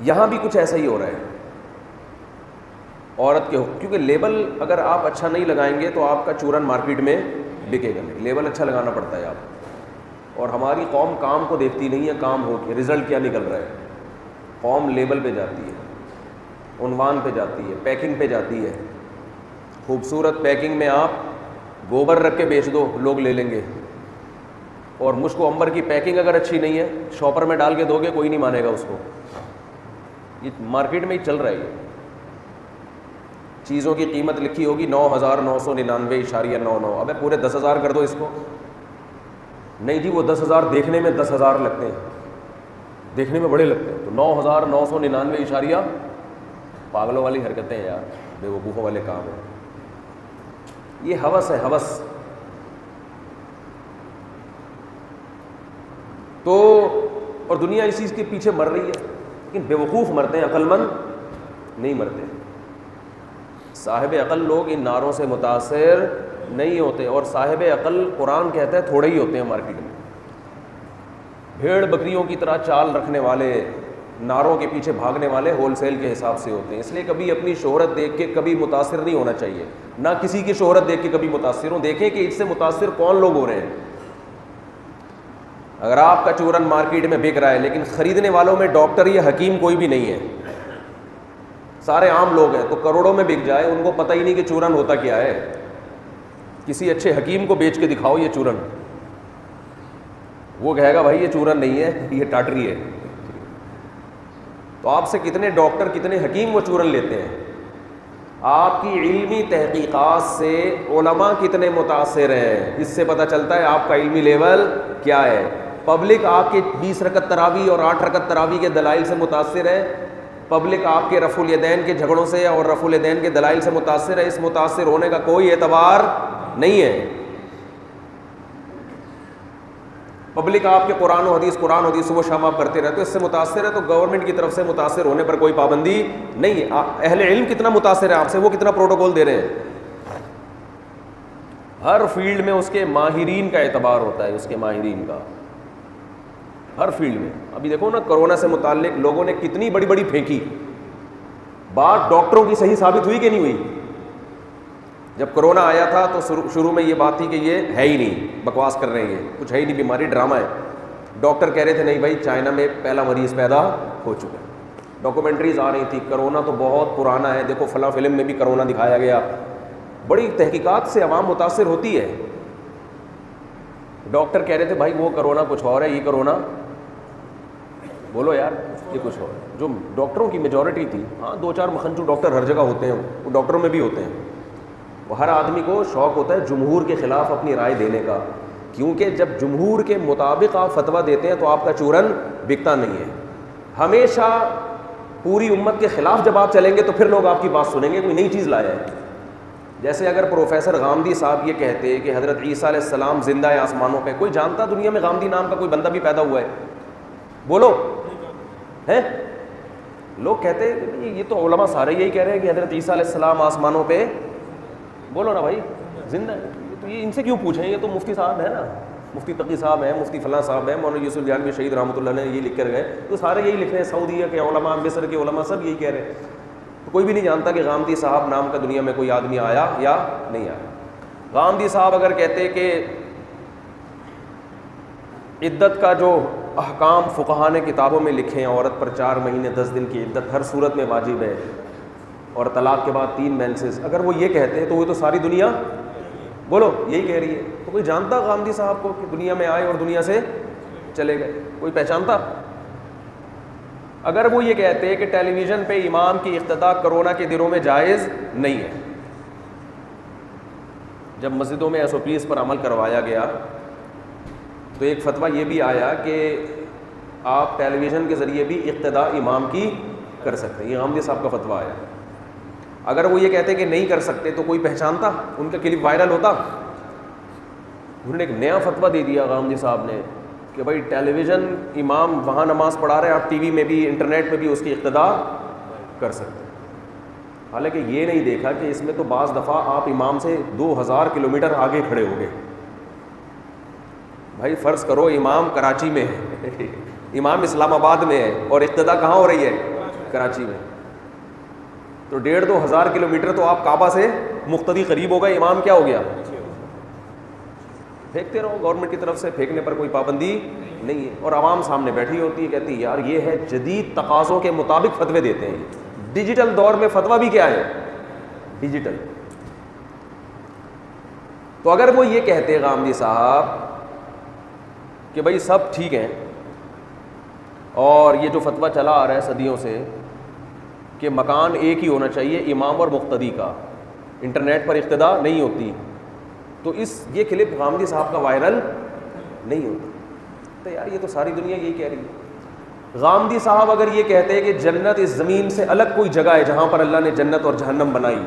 یہاں بھی کچھ ایسا ہی ہو رہا ہے عورت کے، کیونکہ لیبل اگر آپ اچھا نہیں لگائیں گے تو آپ کا چورن مارکیٹ میں بکے گا نہیں، لیبل اچھا لگانا پڑتا ہے آپ. اور ہماری قوم کام کو دیکھتی نہیں ہے، کام ہو کے رزلٹ کیا نکل رہا ہے. قوم لیبل پہ جاتی ہے، عنوان پہ جاتی ہے، پیکنگ پہ جاتی ہے. خوبصورت پیکنگ میں آپ گوبر رکھ کے بیچ دو، لوگ لے لیں گے. اور مشک و عنبر کی پیکنگ اگر اچھی نہیں ہے، شاپر میں ڈال کے دو گے کوئی نہیں مانے گا اس کو. یہ مارکیٹ میں ہی چل رہا ہے. یہ چیزوں کی قیمت لکھی ہوگی 9,999.99، ابے پورے 10,000 کر دو اس کو. نہیں جی وہ 10,000 دیکھنے میں 10,000 لگتے ہیں، دیکھنے میں بڑے لگتے ہیں، تو 9,999 پاگلوں والی حرکتیں ہیں یار، بے وقوفوں والے کام ہیں. یہ ہوس ہے، ہوس. تو اور دنیا اس چیز کے پیچھے مر رہی ہے، لیکن بے وقوف مرتے ہیں، عقل مند نہیں مرتے. صاحب عقل لوگ ان نعروں سے متاثر نہیں ہوتے، اور صاحب عقل قرآن کہتا ہے تھوڑے ہی ہوتے ہیں مارکیٹ میں. بھیڑ بکریوں کی طرح چال رکھنے والے، نعروں کے پیچھے بھاگنے والے ہول سیل کے حساب سے ہوتے ہیں. اس لیے کبھی اپنی شہرت دیکھ کے کبھی متاثر نہیں ہونا چاہیے، نہ کسی کی شہرت دیکھ کے کبھی متاثر ہوں. دیکھیں کہ اس سے متاثر کون لوگ ہو رہے ہیں. اگر آپ کا چورن مارکیٹ میں بک رہا ہے لیکن خریدنے والوں میں ڈاکٹر یا حکیم کوئی بھی نہیں ہے، سارے عام لوگ ہیں، تو کروڑوں میں بک جائے، ان کو پتہ ہی نہیں کہ چورن ہوتا کیا ہے. کسی اچھے حکیم کو بیچ کے دکھاؤ یہ چورن، وہ کہے گا بھائی یہ چورن نہیں ہے، یہ ٹاٹری ہے. تو آپ سے کتنے ڈاکٹر کتنے حکیم وہ چورن لیتے ہیں. آپ کی علمی تحقیقات سے علماء کتنے متاثر ہیں، اس سے پتہ چلتا ہے آپ کا علمی لیول کیا ہے. پبلک آپ کے 20 رکعت تراویح اور 8 رکعت تراویح کے دلائل سے متاثر ہے. پبلک آپ کے رفع الیدین کے جھگڑوں سے اور رفع الیدین کے دلائل سے متاثر ہے. اس متاثر ہونے کا کوئی اعتبار نہیں ہے. پبلک آپ کے قرآن و حدیث صبح شام آپ کرتے رہتے، اس سے متاثر ہے. تو گورنمنٹ کی طرف سے متاثر ہونے پر کوئی پابندی نہیں ہے. اہل علم کتنا متاثر ہے آپ سے، وہ کتنا پروٹوکول دے رہے ہیں. ہر فیلڈ میں اس کے ماہرین کا اعتبار ہوتا ہے، اس کے ماہرین کا ہر فیلڈ میں. ابھی دیکھو نا کرونا سے متعلق لوگوں نے کتنی بڑی بڑی پھینکی، بات ڈاکٹروں کی صحیح ثابت ہوئی کہ نہیں ہوئی. جب کرونا آیا تھا تو شروع میں یہ بات تھی کہ یہ ہے ہی نہیں، بکواس کر رہے ہیں، یہ کچھ ہے ہی نہیں، بیماری ڈرامہ ہے. ڈاکٹر کہہ رہے تھے نہیں بھائی چائنا میں پہلا مریض پیدا ہو چکا ہے. ڈاکومنٹریز آ رہی تھی کرونا تو بہت پرانا ہے، دیکھو فلاں فلم میں بھی کرونا دکھایا گیا. بڑی تحقیقات سے عوام متاثر ہوتی ہے. ڈاکٹر کہہ رہے تھے بھائی وہ کرونا کچھ اور ہے، یہ کرونا بولو یار یہ کچھ اور. جو ڈاکٹروں کی میجورٹی تھی، ہاں 2-4 مکھنچو ڈاکٹر ہر جگہ ہوتے ہیں، وہ ڈاکٹروں میں بھی ہوتے ہیں. وہ ہر آدمی کو شوق ہوتا ہے جمہور کے خلاف اپنی رائے دینے کا، کیونکہ جب جمہور کے مطابق آپ فتویٰ دیتے ہیں تو آپ کا چورن بکتا نہیں ہے. ہمیشہ پوری امت کے خلاف جب آپ چلیں گے تو پھر لوگ آپ کی بات سنیں گے، کوئی نئی چیز لایا ہے. جیسے اگر پروفیسر غامدی صاحب یہ کہتے کہ حضرت عیسیٰ علیہ السلام زندہ ہے آسمانوں پہ، کوئی جانتا دنیا میں غامدی نام کا کوئی بندہ بھی پیدا ہوا ہے؟ بولو ہیں. لوگ کہتے ہیں کہ یہ تو علماء سارے یہی کہہ رہے ہیں کہ حضرت عیسیٰ علیہ السلام آسمانوں پہ، بولو نا بھائی زندہ ہے. تو یہ ان سے کیوں پوچھیں، یہ تو مفتی صاحب ہے نا، مفتی تقی صاحب ہیں، مفتی فلاں صاحب ہیں، مولانا یوسف جہانوی شہید رحمۃ اللہ علیہ یہ لکھ کر گئے. تو سارے یہی لکھ رہے ہیں، سعودیہ کے علماء، مصر کے علماء سب یہی کہہ رہے ہیں. تو کوئی بھی نہیں جانتا کہ غامدی صاحب نام کا دنیا میں کوئی آدمی آیا یا نہیں آیا. غامدی صاحب اگر کہتے کہ عدت کا جو احکام فقہا نے کتابوں میں لکھے ہیں، عورت پر 4 مہینے 10 دن کی عدت ہر صورت میں واجب ہے، اور طلاق کے بعد 3 مینسز، اگر وہ یہ کہتے ہیں تو وہ تو ساری دنیا بولو یہی کہہ رہی ہے. تو کوئی جانتا غامدی صاحب کو کہ دنیا میں آئے اور دنیا سے چلے گئے؟ کوئی پہچانتا؟ اگر وہ یہ کہتے ہیں کہ ٹیلی ویژن پہ امام کی اقتداء کرونا کے دنوں میں جائز نہیں ہے، جب مسجدوں میں SOPs پر عمل کروایا گیا تو ایک فتویٰ یہ بھی آیا کہ آپ ٹیلی ویژن کے ذریعے بھی اقتداء امام کی کر سکتے ہیں. یہ غامدی صاحب کا فتویٰ آیا. اگر وہ یہ کہتے کہ نہیں کر سکتے تو کوئی پہچانتا؟ ان کا کلپ وائرل ہوتا؟ انہوں نے ایک نیا فتویٰ دے دیا غامدی صاحب نے کہ بھائی ٹیلی ویژن امام وہاں نماز پڑھا رہے ہیں، آپ ٹی وی میں بھی انٹرنیٹ میں بھی اس کی اقتداء کر سکتے ہیں. حالانکہ یہ نہیں دیکھا کہ اس میں تو بعض دفعہ آپ امام سے 2000 کلومیٹر آگے کھڑے ہو گئے. بھائی فرض کرو امام کراچی میں ہے، امام اسلام آباد میں ہے، اور اقتداء کہاں ہو رہی ہے؟ کراچی میں، تو 1,500-2 ہزار کلومیٹر تو آپ کعبہ سے مقتدی قریب ہو گئے، امام کیا ہو گیا؟ پھینکتے رہو، گورنمنٹ کی طرف سے پھینکنے پر کوئی پابندی نہیں ہے، اور عوام سامنے بیٹھی ہوتی ہے، کہتی ہے یار یہ ہے جدید تقاضوں کے مطابق فتوے دیتے ہیں، ڈیجیٹل دور میں فتویٰ بھی کیا ہے؟ ڈیجیٹل۔ تو اگر وہ یہ کہتے غامدی صاحب کہ بھائی سب ٹھیک ہیں، اور یہ جو فتویٰ چلا آ رہا ہے صدیوں سے کہ مکان ایک ہی ہونا چاہیے امام اور مقتدی کا، انٹرنیٹ پر اقتدا نہیں ہوتی، تو یہ کلپ غامدی صاحب کا وائرل نہیں ہوتا، تو یار یہ تو ساری دنیا یہی کہہ رہی ہے۔ غامدی صاحب اگر یہ کہتے ہیں کہ جنت اس زمین سے الگ کوئی جگہ ہے جہاں پر اللہ نے جنت اور جہنم بنائی،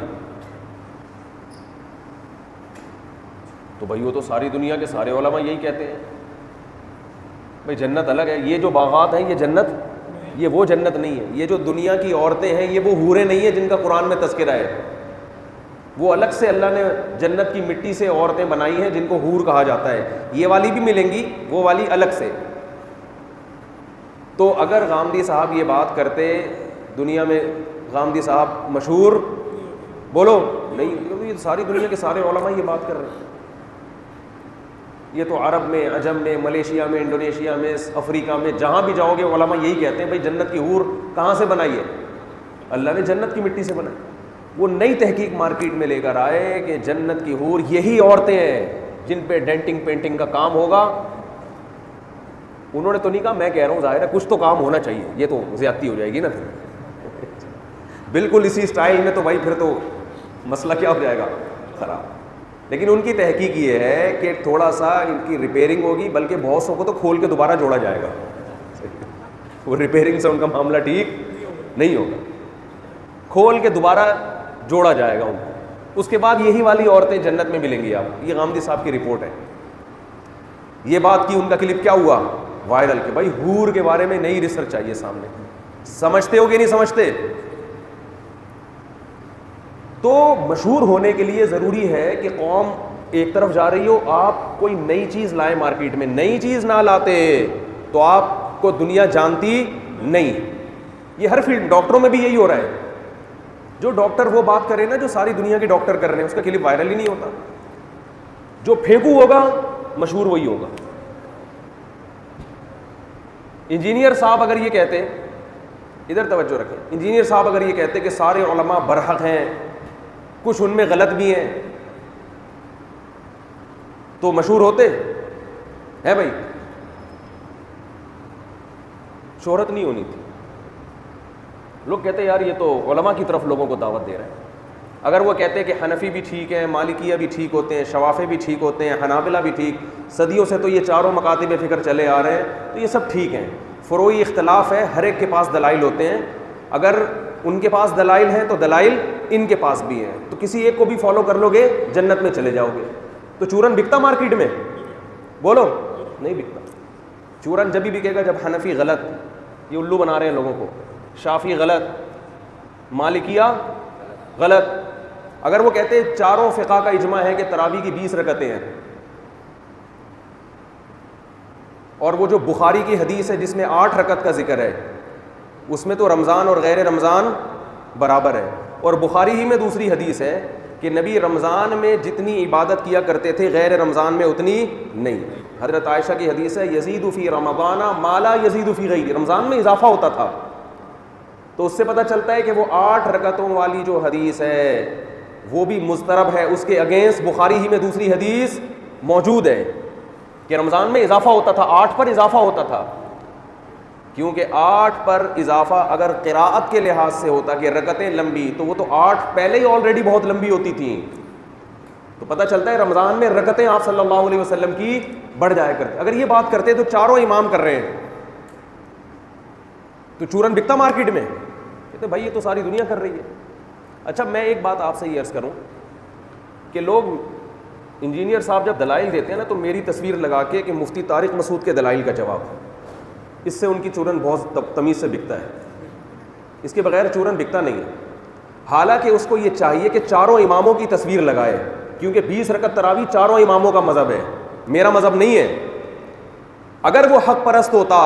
تو بھائی وہ تو ساری دنیا کے سارے علماء یہی کہتے ہیں، بھائی جنت الگ ہے، یہ جو باغات ہیں یہ جنت، یہ وہ جنت نہیں ہے، یہ جو دنیا کی عورتیں ہیں یہ وہ حوریں نہیں ہیں جن کا قرآن میں تذکرہ ہے، وہ الگ سے اللہ نے جنت کی مٹی سے عورتیں بنائی ہیں جن کو حور کہا جاتا ہے، یہ والی بھی ملیں گی، وہ والی الگ سے۔ تو اگر غامدی صاحب یہ بات کرتے، دنیا میں غامدی صاحب مشہور بولو نہیں، یہ ساری دنیا کے سارے علماء یہ بات کر رہے ہیں، یہ تو عرب میں، عجم میں، ملیشیا میں، انڈونیشیا میں، افریقہ میں، جہاں بھی جاؤ گے علماء یہی کہتے ہیں بھائی جنت کی حور کہاں سے بنائی ہے؟ اللہ نے جنت کی مٹی سے بنائی۔ وہ نئی تحقیق مارکیٹ میں لے کر آئے کہ جنت کی حور یہی عورتیں ہیں جن پہ ڈینٹنگ پینٹنگ کا کام ہوگا۔ انہوں نے تو نہیں کہا، میں کہہ رہا ہوں ظاہر ہے کچھ تو کام ہونا چاہیے، یہ تو زیادتی ہو جائے گی نا پھر بالکل اسی سٹائل میں، تو بھائی پھر تو مسئلہ کیا ہو جائے گا؟ خراب۔ لیکن ان کی تحقیق یہ ہے کہ تھوڑا سا ان کی ریپیئرنگ ہوگی، بلکہ بہت سو کو تو کھول کے دوبارہ جوڑا جائے گا، وہ ریپیئرنگ سے ان کا معاملہ ٹھیک نہیں ہوگا، کھول کے دوبارہ جوڑا جائے گا ان کو، اس کے بعد یہی والی عورتیں جنت میں ملیں گی آپ۔ یہ غامدی صاحب کی رپورٹ ہے، یہ بات کی، ان کا کلپ کیا ہوا؟ وائرل، کہ بھائی حور کے بارے میں نئی ریسرچ آئی ہے سامنے۔ سمجھتے ہو کہ نہیں سمجھتے؟ تو مشہور ہونے کے لیے ضروری ہے کہ قوم ایک طرف جا رہی ہو، آپ کوئی نئی چیز لائیں مارکیٹ میں، نئی چیز نہ لاتے تو آپ کو دنیا جانتی نہیں۔ یہ ہر فیلڈ، ڈاکٹروں میں بھی یہی ہو رہا ہے، جو ڈاکٹر وہ بات کرے نا جو ساری دنیا کے ڈاکٹر کر رہے ہیں، اس کا کلپ وائرل ہی نہیں ہوتا، جو پھینکو ہوگا مشہور وہی ہوگا۔ انجینئر صاحب اگر یہ کہتے، ادھر توجہ رکھیں، انجینئر صاحب اگر یہ کہتے کہ سارے علماء برحق ہیں، کچھ ان میں غلط بھی ہیں، تو مشہور ہوتے ہیں؟ بھائی شہرت نہیں ہونی تھی، لوگ کہتے یار یہ تو علماء کی طرف لوگوں کو دعوت دے رہے ہیں۔ اگر وہ کہتے کہ حنفی بھی ٹھیک ہیں، مالکیہ بھی ٹھیک ہوتے ہیں، شوافی بھی ٹھیک ہوتے ہیں، حنابلہ بھی ٹھیک، صدیوں سے تو یہ چاروں مکاتب فکر چلے آ رہے ہیں، تو یہ سب ٹھیک ہیں، فروعی اختلاف ہے، ہر ایک کے پاس دلائل ہوتے ہیں، اگر ان کے پاس دلائل ہیں تو دلائل ان کے پاس بھی ہیں، تو کسی ایک کو بھی فالو کر لو گے جنت میں چلے جاؤ گے۔ تو چورن بکتا مارکیٹ میں؟ بولو نہیں بکتا۔ چورن جب بھی بکے گا جب حنفی غلط، یہ الو بنا رہے ہیں لوگوں کو، شافعی غلط، مالکیہ غلط۔ اگر وہ کہتے ہیں چاروں فقہ کا اجماع ہے کہ تراویح کی 20 رکعتیں ہیں، اور وہ جو بخاری کی حدیث ہے جس میں 8 رکعت کا ذکر ہے، اس میں تو رمضان اور غیر رمضان برابر ہے، اور بخاری ہی میں دوسری حدیث ہے کہ نبی رمضان میں جتنی عبادت کیا کرتے تھے غیر رمضان میں اتنی نہیں۔ حضرت عائشہ کی حدیث ہے یزید فی رمضان ما لا یزید فی غیرہ، رمضان میں اضافہ ہوتا تھا۔ تو اس سے پتہ چلتا ہے کہ وہ 8 رکعتوں والی جو حدیث ہے وہ بھی مضطرب ہے، اس کے اگینسٹ بخاری ہی میں دوسری حدیث موجود ہے کہ رمضان میں اضافہ ہوتا تھا، 8 پر اضافہ ہوتا تھا، کیونکہ 8 پر اضافہ اگر قراءت کے لحاظ سے ہوتا کہ رکعتیں لمبی، تو وہ تو 8 پہلے ہی آلریڈی بہت لمبی ہوتی تھیں، تو پتہ چلتا ہے رمضان میں رکعتیں آپ صلی اللہ علیہ وسلم کی بڑھ جایا کرتے۔ اگر یہ بات کرتے تو چاروں امام کر رہے ہیں تو چورن بکتا مارکیٹ میں؟ کہتے بھائی یہ تو ساری دنیا کر رہی ہے۔ اچھا میں ایک بات آپ سے یہ عرض کروں کہ لوگ انجینئر صاحب جب دلائل دیتے ہیں نا تو میری تصویر لگا کے کہ مفتی طارق مسعود کے دلائل کا جواب، اس سے ان کی چورن بہت تمیز سے بکتا ہے، اس کے بغیر چورن بکتا نہیں ہے۔ حالانکہ اس کو یہ چاہیے کہ چاروں اماموں کی تصویر لگائے، کیونکہ 20 رکعت تراویح چاروں اماموں کا مذہب ہے، میرا مذہب نہیں ہے۔ اگر وہ حق پرست ہوتا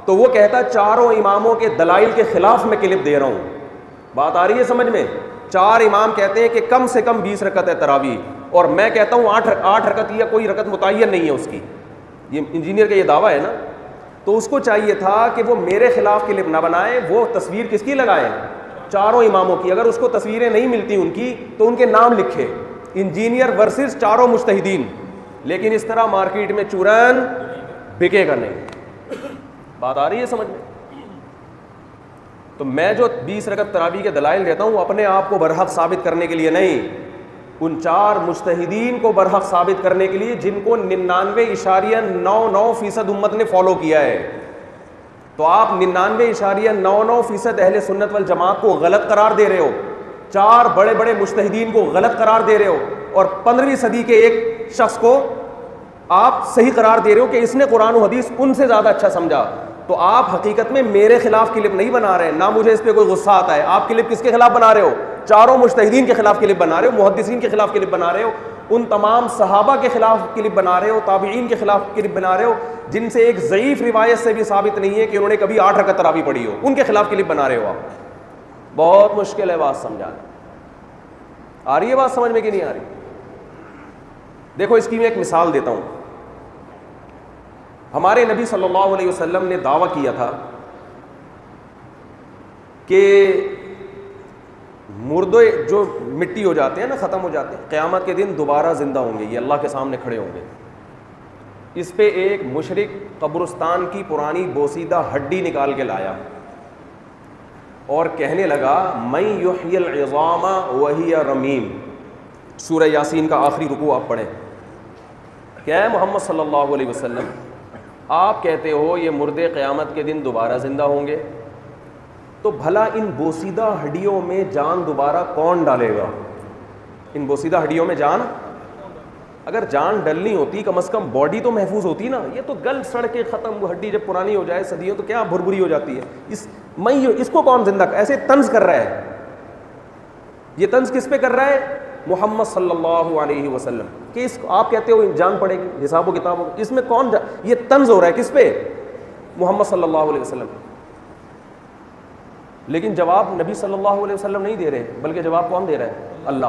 تو وہ کہتا چاروں اماموں کے دلائل کے خلاف میں کلپ دے رہا ہوں. بات آ رہی ہے سمجھ میں؟ 4 امام کہتے ہیں کہ کم سے کم 20 رکعت ہے تراویح, اور میں کہتا ہوں 8 رکعت, یا کوئی رکعت متعین نہیں ہے اس کی. یہ انجینئر کا یہ دعویٰ ہے نا. تو اس کو چاہیے تھا کہ وہ میرے خلاف کلپ نہ بنائے, وہ تصویر کس کی لگائے؟ چاروں اماموں کی. اگر اس کو تصویریں نہیں ملتی ان کی تو ان کے نام لکھے, انجینئر ورسز چاروں مجتہدین. لیکن اس طرح مارکیٹ میں چورن بکے گا نہیں. بات آ رہی ہے سمجھ میں؟ تو میں جو 20 رکعت تراویح کے دلائل دیتا ہوں اپنے آپ کو برحق ثابت کرنے کے لیے نہیں, ان 4 مجتہدین کو برحق ثابت کرنے کے لیے جن کو 99.99% امت نے فالو کیا ہے. تو آپ 99.99% اہل سنت والجماعت کو غلط قرار دے رہے ہو, 4 بڑے بڑے مجتہدین کو غلط قرار دے رہے ہو, اور 15ویں صدی کے ایک شخص کو آپ صحیح قرار دے رہے ہو کہ اس نے قرآن و حدیث ان سے زیادہ اچھا سمجھا. تو آپ حقیقت میں میرے خلاف کلپ نہیں بنا رہے, نہ مجھے اس پہ کوئی غصہ آتا ہے. آپ کلپ کس کے خلاف بنا رہے ہو؟ چاروں مجتہدین کے خلاف کلپ بنا رہے ہو, محدثین کے خلاف کلپ بنا رہے ہو, ان تمام صحابہ کے خلاف کلپ بنا رہے ہو, تابعین کے خلاف کلپ بنا رہے ہو جن سے ایک ضعیف روایت سے بھی ثابت نہیں ہے کہ انہوں نے کبھی 8 رکعت تراویح پڑھی ہو, ان کے خلاف کلپ بنا رہے ہو آپ. بہت مشکل ہے بات سمجھانا. آ رہی ہے بات سمجھ میں کہ نہیں آ رہی؟ دیکھو اس کی میں ایک مثال دیتا ہوں. ہمارے نبی صلی اللہ علیہ وسلم نے دعویٰ کیا تھا کہ مردے جو مٹی ہو جاتے ہیں نا, ختم ہو جاتے ہیں, قیامت کے دن دوبارہ زندہ ہوں گے, یہ اللہ کے سامنے کھڑے ہوں گے. اس پہ ایک مشرک قبرستان کی پرانی بوسیدہ ہڈی نکال کے لایا اور کہنے لگا من یحیی العظام وہی رمیم. سورہ یاسین کا آخری رکوع آپ پڑھیں. کیا ہے محمد صلی اللہ علیہ وسلم, آپ کہتے ہو یہ مردے قیامت کے دن دوبارہ زندہ ہوں گے, تو بھلا ان بوسیدہ ہڈیوں میں جان دوبارہ کون ڈالے گا؟ ان بوسیدہ ہڈیوں میں جان, اگر جان ڈلنی ہوتی کم از کم باڈی تو محفوظ ہوتی نا. یہ تو گل سڑ کے ختم, وہ ہڈی جب پرانی ہو جائے صدیوں تو کیا بھربری ہو جاتی ہے. اس کو کون زندہ ایسے طنز کر رہا ہے؟ یہ طنز کس پہ کر رہا ہے؟ محمد صلی اللہ علیہ وسلم. کہ اس آپ کہتے ہو جان پڑے گی, حساب و کتاب ہوگا, اس میں کون یہ طنز ہو رہا ہے کس پہ؟ محمد صلی اللہ علیہ وسلم. لیکن جواب نبی صلی اللہ علیہ وسلم نہیں دے رہے, بلکہ جواب کون دے رہا ہے؟ اللہ.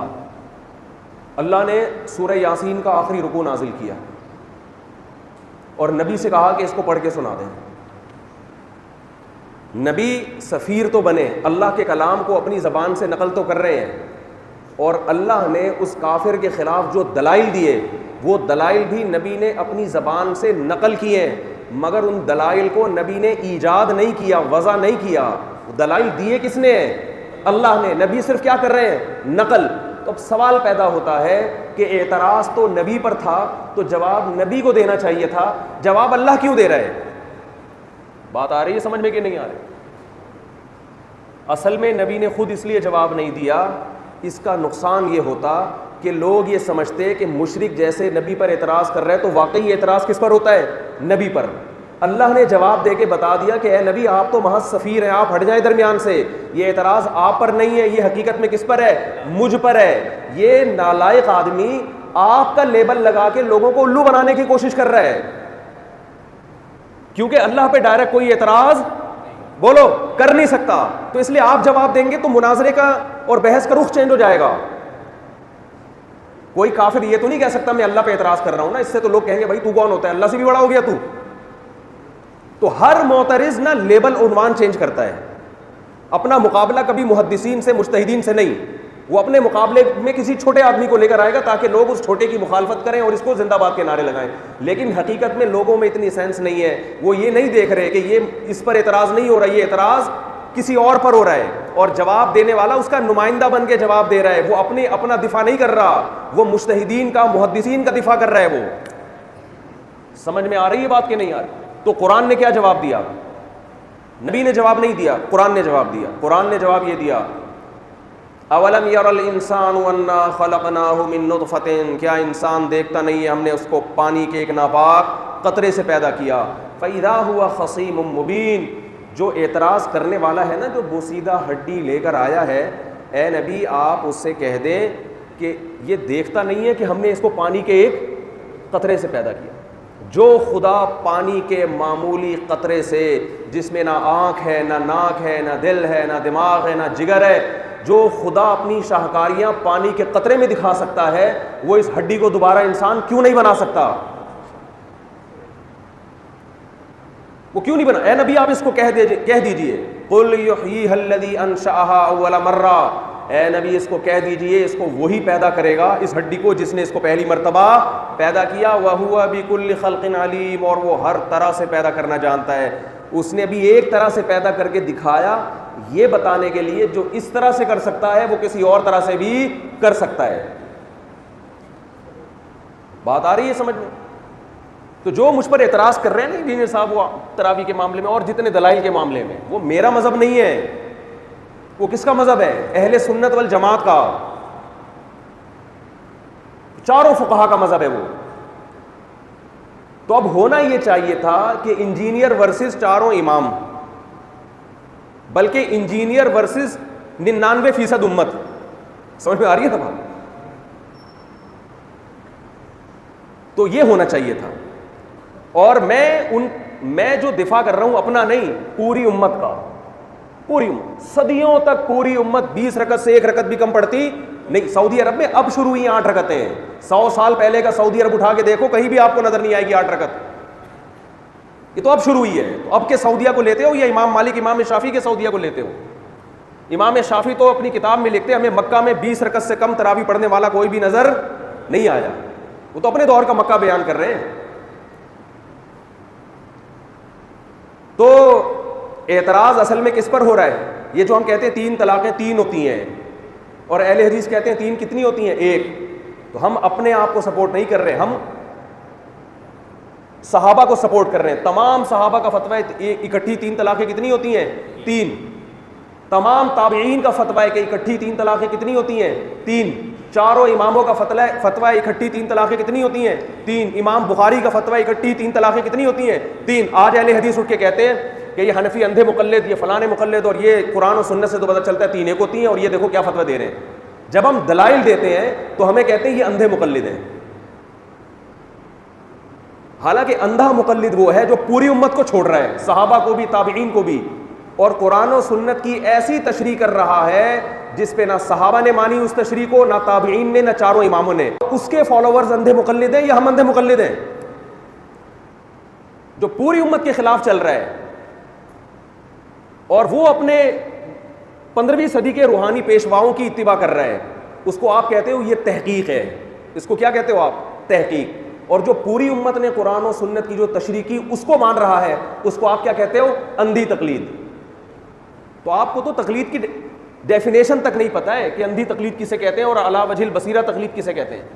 اللہ نے سورہ یاسین کا آخری رکوع نازل کیا اور نبی سے کہا کہ اس کو پڑھ کے سنا دیں. نبی سفیر تو بنے, اللہ کے کلام کو اپنی زبان سے نقل تو کر رہے ہیں, اور اللہ نے اس کافر کے خلاف جو دلائل دیے وہ دلائل بھی نبی نے اپنی زبان سے نقل کیے ہیں, مگر ان دلائل کو نبی نے ایجاد نہیں کیا, وضع نہیں کیا. دلائل دیے کس نے؟ اللہ نے. نبی صرف کیا کر رہے ہیں؟ نقل. تو اب سوال پیدا ہوتا ہے کہ اعتراض تو نبی پر تھا تو جواب نبی کو دینا چاہیے تھا, جواب اللہ کیوں دے رہے ہیں؟ بات آ رہی ہے سمجھ میں کہ نہیں آ رہی؟ اصل میں نبی نے خود اس لیے جواب نہیں دیا, اس کا نقصان یہ ہوتا کہ لوگ یہ سمجھتے کہ مشرک جیسے نبی پر اعتراض کر رہے تو واقعی اعتراض کس پر ہوتا ہے؟ نبی پر. اللہ نے جواب دے کے بتا دیا کہ اے نبی آپ تو محض سفیر ہیں, آپ ہٹ جائیں درمیان سے, یہ اعتراض آپ پر نہیں ہے, یہ حقیقت میں کس پر ہے؟ مجھ پر ہے. یہ نالائق آدمی آپ کا لیبل لگا کے لوگوں کو الو بنانے کی کوشش کر رہا ہے, کیونکہ اللہ پہ ڈائریکٹ کوئی اعتراض بولو کر نہیں سکتا. تو اس لیے آپ جواب دیں گے تو مناظرے کا اور بحث کا رخ چینج ہو جائے گا. کوئی کافر یہ تو نہیں کہہ سکتا میں اللہ پہ اعتراض کر رہا ہوں نا, اس سے تو لوگ کہیں گے بھائی تو کون ہوتا ہے, اللہ سے بھی بڑا ہو گیا تو. تو ہر معترض نا لیبل عنوان چینج کرتا ہے. اپنا مقابلہ کبھی محدثین سے مجتہدین سے نہیں, وہ اپنے مقابلے میں کسی چھوٹے آدمی کو لے کر آئے گا تاکہ لوگ اس چھوٹے کی مخالفت کریں اور اس کو زندہ باد کے نعرے لگائیں. لیکن حقیقت میں لوگوں میں اتنی سینس نہیں ہے, وہ یہ نہیں دیکھ رہے کہ یہ اس پر اعتراض نہیں ہو رہا, یہ اعتراض کسی اور پر ہو رہا ہے, اور جواب دینے والا اس کا نمائندہ بن کے جواب دے رہا ہے. وہ اپنا دفاع نہیں کر رہا, وہ مجتہدین کا محدثین کا دفاع کر رہا ہے. وہ سمجھ میں آ رہی ہے بات کہ نہیں آ رہی؟ تو قرآن نے کیا جواب دیا؟ نبی نے جواب نہیں دیا, قرآن نے جواب دیا. قرآن نے جواب یہ دیا اولم یر الانسان انا خلقناہ من نطفۃ, کیا انسان دیکھتا نہیں ہے ہم نے اس کو پانی کے ایک ناپاک قطرے سے پیدا کیا. فاذا هو خصیم مبین, جو اعتراض کرنے والا ہے نا, جو بوسیدہ ہڈی لے کر آیا ہے, اے نبی آپ اس سے کہہ دیں کہ یہ دیکھتا نہیں ہے کہ ہم نے اس کو پانی کے ایک قطرے سے پیدا کیا. جو خدا پانی کے معمولی قطرے سے، جس میں نہ آنکھ ہے، نہ ناک ہے، نہ دل ہے، نہ دماغ ہے، نہ جگر ہے، جو خدا اپنی شاہکاریاں پانی کے قطرے میں دکھا سکتا ہے، وہ اس ہڈی کو دوبارہ انسان کیوں نہیں بنا سکتا؟ وہ کیوں نہیں بنا؟ اے نبی آپ اس کو کہہ دیجئے قُلْ يُحْيِيهَا الَّذِي أَنشَأَهَا أَوَّلَ مَرَّةٍ، اے نبی اس کو کہہ دیجئے اس کو وہی پیدا کرے گا، اس ہڈی کو، جس نے اس کو پہلی مرتبہ پیدا کیا، وَهُوَ بِكُلِّ خَلْقٍ عَلِيمٌ، اور وہ ہر طرح سے پیدا کرنا جانتا ہے۔ اس نے بھی ایک طرح سے پیدا کر کے دکھایا، یہ بتانے کے لیے جو اس طرح سے کر سکتا ہے وہ کسی اور طرح سے بھی کر سکتا ہے۔ بات آ رہی ہے سمجھ میں؟ تو جو مجھ پر اعتراض کر رہے ہیں نا انجینئر صاحب، وہ تراویح کے معاملے میں اور جتنے دلائل کے معاملے میں، وہ میرا مذہب نہیں ہے۔ وہ کس کا مذہب ہے؟ اہل سنت والجماعت کا، چاروں فقہا کا مذہب ہے وہ۔ تو اب ہونا یہ چاہیے تھا کہ انجینئر ورسز چاروں امام، بلکہ انجینئر ورسز 99% امت۔ سمجھ میں آ رہی ہے نا بات؟ تو یہ ہونا چاہیے تھا۔ اور میں جو دفاع کر رہا ہوں اپنا نہیں، پوری امت کا، پوری امت، صدیوں تک پوری امت 20 رکعت سے 1 رکعت بھی کم پڑتی نہیں۔ سعودی عرب میں اب شروع ہوئی 8 رکعتیں ہیں، 100 سال پہلے کا سعودی عرب اٹھا کے دیکھو، کہیں بھی آپ کو نظر نہیں آئے گی 8 رکعت۔ یہ تو اب شروع ہوئی ہے۔ تو اب کے سعودیہ کو لیتے ہو یا امام مالک امام شافعی کے سعودیہ کو لیتے ہو؟ امام شافعی تو اپنی کتاب میں لکھتے ہیں ہمیں مکہ میں 20 رکعت سے کم تراویح پڑھنے والا کوئی بھی نظر نہیں آیا۔ وہ تو اپنے دور کا مکہ بیان کر رہے ہیں۔ تو اعتراض اصل میں کس پر ہو رہا ہے؟ یہ جو ہم کہتے ہیں 3 طلاقیں 3 ہوتی ہیں، اور اہل حدیث کہتے ہیں 3 کتنی ہوتی ہیں؟ 1۔ تو ہم اپنے آپ کو سپورٹ نہیں کر رہے، ہم صحابہ کو سپورٹ کر رہے ہیں۔ تمام صحابہ کا فتویٰ اکٹھی 3 طلاقیں کتنی ہوتی ہیں؟ 3۔ تمام تابعین کا فتویٰ ہے کہ اکٹھی 3 طلاقیں کتنی ہوتی ہیں؟ 3۔ چاروں اماموں کا فتویٰ اکٹھی 3 طلاقیں کتنی ہوتی ہیں؟ 3۔ امام بخاری کا فتویٰ اکٹھی 3 طلاقیں کتنی ہوتی ہیں؟ 3۔ آج اہل حدیث اٹھ کے کہتے ہیں کہ یہ حنفی اندھے مقلد، یہ فلاں مقلد، اور یہ قرآن و سنت سے تو پتہ چلتا ہے 3 ایک ہوتی ہیں، اور یہ دیکھو کیا فتویٰ دے رہے ہیں۔ جب ہم دلائل دیتے ہیں تو ہمیں کہتے ہیں یہ اندھے مقلد ہیں، حالانکہ اندھا مقلد وہ ہے جو پوری امت کو چھوڑ رہا ہے، صحابہ کو بھی تابعین کو بھی، اور قرآن و سنت کی ایسی تشریح کر رہا ہے جس پہ نہ صحابہ نے مانی اس تشریح کو، نہ تابعین نے، نہ چاروں اماموں نے۔ اس کے فالوورز اندھے مقلد ہیں یا ہم اندھے مقلد ہیں؟ جو پوری امت کے خلاف چل رہا ہے، اور وہ اپنے 15ویں صدی کے روحانی پیشواؤں کی اتباع کر رہا ہے، اس کو آپ کہتے ہو یہ تحقیق ہے۔ اس کو کیا کہتے ہو آپ؟ تحقیق۔ اور جو پوری امت نے قرآن و سنت کی جو تشریح کی اس کو مان رہا ہے، اس کو آپ کیا کہتے ہو؟ اندھی تقلید۔ تو آپ کو تو تقلید کی ڈیفینیشن تک نہیں پتہ ہے کہ اندھی تقلید کسے کہتے ہیں اور علی وجہ البصیرہ تقلید کسے کہتے ہیں۔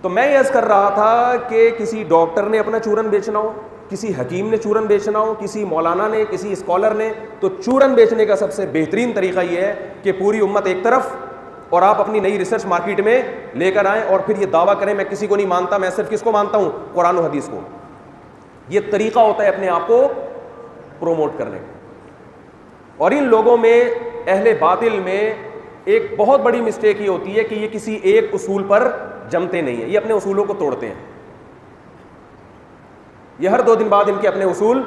تو میں یہ عرض کر رہا تھا کہ کسی ڈاکٹر نے اپنا چورن بیچنا ہو، کسی حکیم نے چورن بیچنا ہو، کسی مولانا نے، کسی اسکالر نے، تو چورن بیچنے کا سب سے بہترین طریقہ یہ ہے کہ پوری امت ایک طرف اور آپ اپنی نئی ریسرچ مارکیٹ میں لے کر آئیں، اور پھر یہ دعویٰ کریں میں کسی کو نہیں مانتا، میں صرف کس کو مانتا ہوں؟ قرآن و حدیث کو۔ یہ طریقہ ہوتا ہے اپنے آپ کو پروموٹ کرنے کا۔ اور ان لوگوں میں، اہل باطل میں، ایک بہت بڑی مسٹیک یہ ہوتی ہے کہ یہ کسی ایک اصول پر جمتے نہیں ہیں، یہ اپنے اصولوں کو توڑتے ہیں۔ یہ ہر 2 دن بعد ان کے اپنے اصول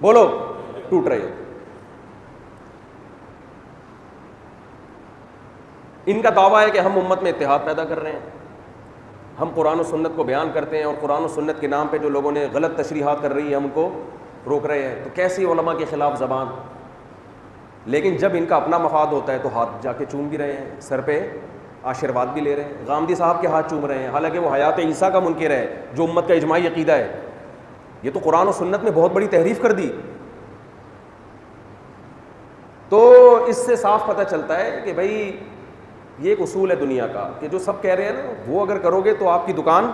بولو ٹوٹ رہے ہیں۔ ان کا دعویٰ ہے کہ ہم امت میں اتحاد پیدا کر رہے ہیں، ہم قرآن و سنت کو بیان کرتے ہیں، اور قرآن و سنت کے نام پہ جو لوگوں نے غلط تشریحات کر رہی ہیں ہم کو روک رہے ہیں۔ تو کیسی علماء کے خلاف زبان! لیکن جب ان کا اپنا مفاد ہوتا ہے تو ہاتھ جا کے چوم بھی رہے ہیں، سر پہ آشرواد بھی لے رہے ہیں، غامدی صاحب کے ہاتھ چوم رہے ہیں، حالانکہ وہ حیات عیسیٰ کا منکر ہے جو امت کا اجماعی عقیدہ ہے۔ یہ تو قرآن و سنت میں بہت بڑی تحریف کر دی۔ تو اس سے صاف پتہ چلتا ہے کہ بھائی یہ ایک اصول ہے دنیا کا کہ جو سب کہہ رہے ہیں نا وہ اگر کرو گے تو آپ کی دکان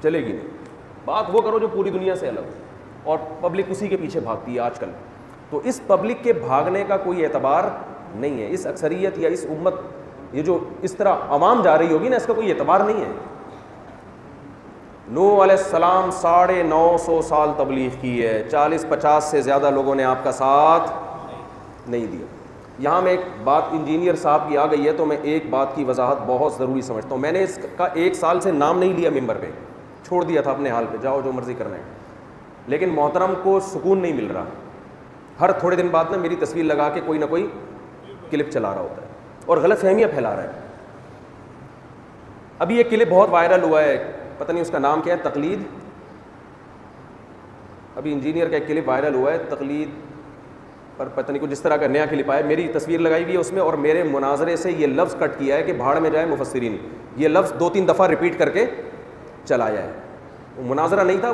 چلے گی نہیں، بات وہ کرو جو پوری دنیا سے الگ ہو، اور پبلک اسی کے پیچھے بھاگتی ہے آج کل۔ تو اس پبلک کے بھاگنے کا کوئی اعتبار نہیں ہے، اس اکثریت یا اس امت، یہ جو اس طرح عوام جا رہی ہوگی نا، اس کا کوئی اعتبار نہیں ہے۔ نوح علیہ السلام 950 سال تبلیغ کی ہے، 40-50 سے زیادہ لوگوں نے آپ کا ساتھ نہیں دیا۔ یہاں میں ایک بات انجینئر صاحب کی آ گئی ہے تو میں ایک بات کی وضاحت بہت ضروری سمجھتا ہوں. میں نے اس کا 1 سال سے نام نہیں لیا ممبر پہ, چھوڑ دیا تھا اپنے حال پہ, جاؤ جو مرضی کرنا ہے. لیکن محترم کو سکون نہیں مل رہا, ہر تھوڑے دن بعد نا میری تصویر لگا کے کوئی نہ کوئی کلپ چلا رہا ہوتا ہے اور غلط فہمیاں پھیلا رہا ہے. ابھی یہ کلپ بہت وائرل ہوا ہے, پتہ نہیں اس کا نام کیا ہے, تقلید. ابھی انجینئر کا ایک کلپ وائرل ہوا ہے تقلید پر, پتہ نہیں کچھ جس طرح کا نیا کلپ آیا, میری تصویر لگائی ہوئی ہے اس میں, اور میرے مناظرے سے یہ لفظ کٹ کیا ہے کہ بھاڑ میں جائے مفسرین. یہ لفظ 2-3 دفعہ ریپیٹ کر کے چلایا ہے. وہ مناظرہ نہیں تھا,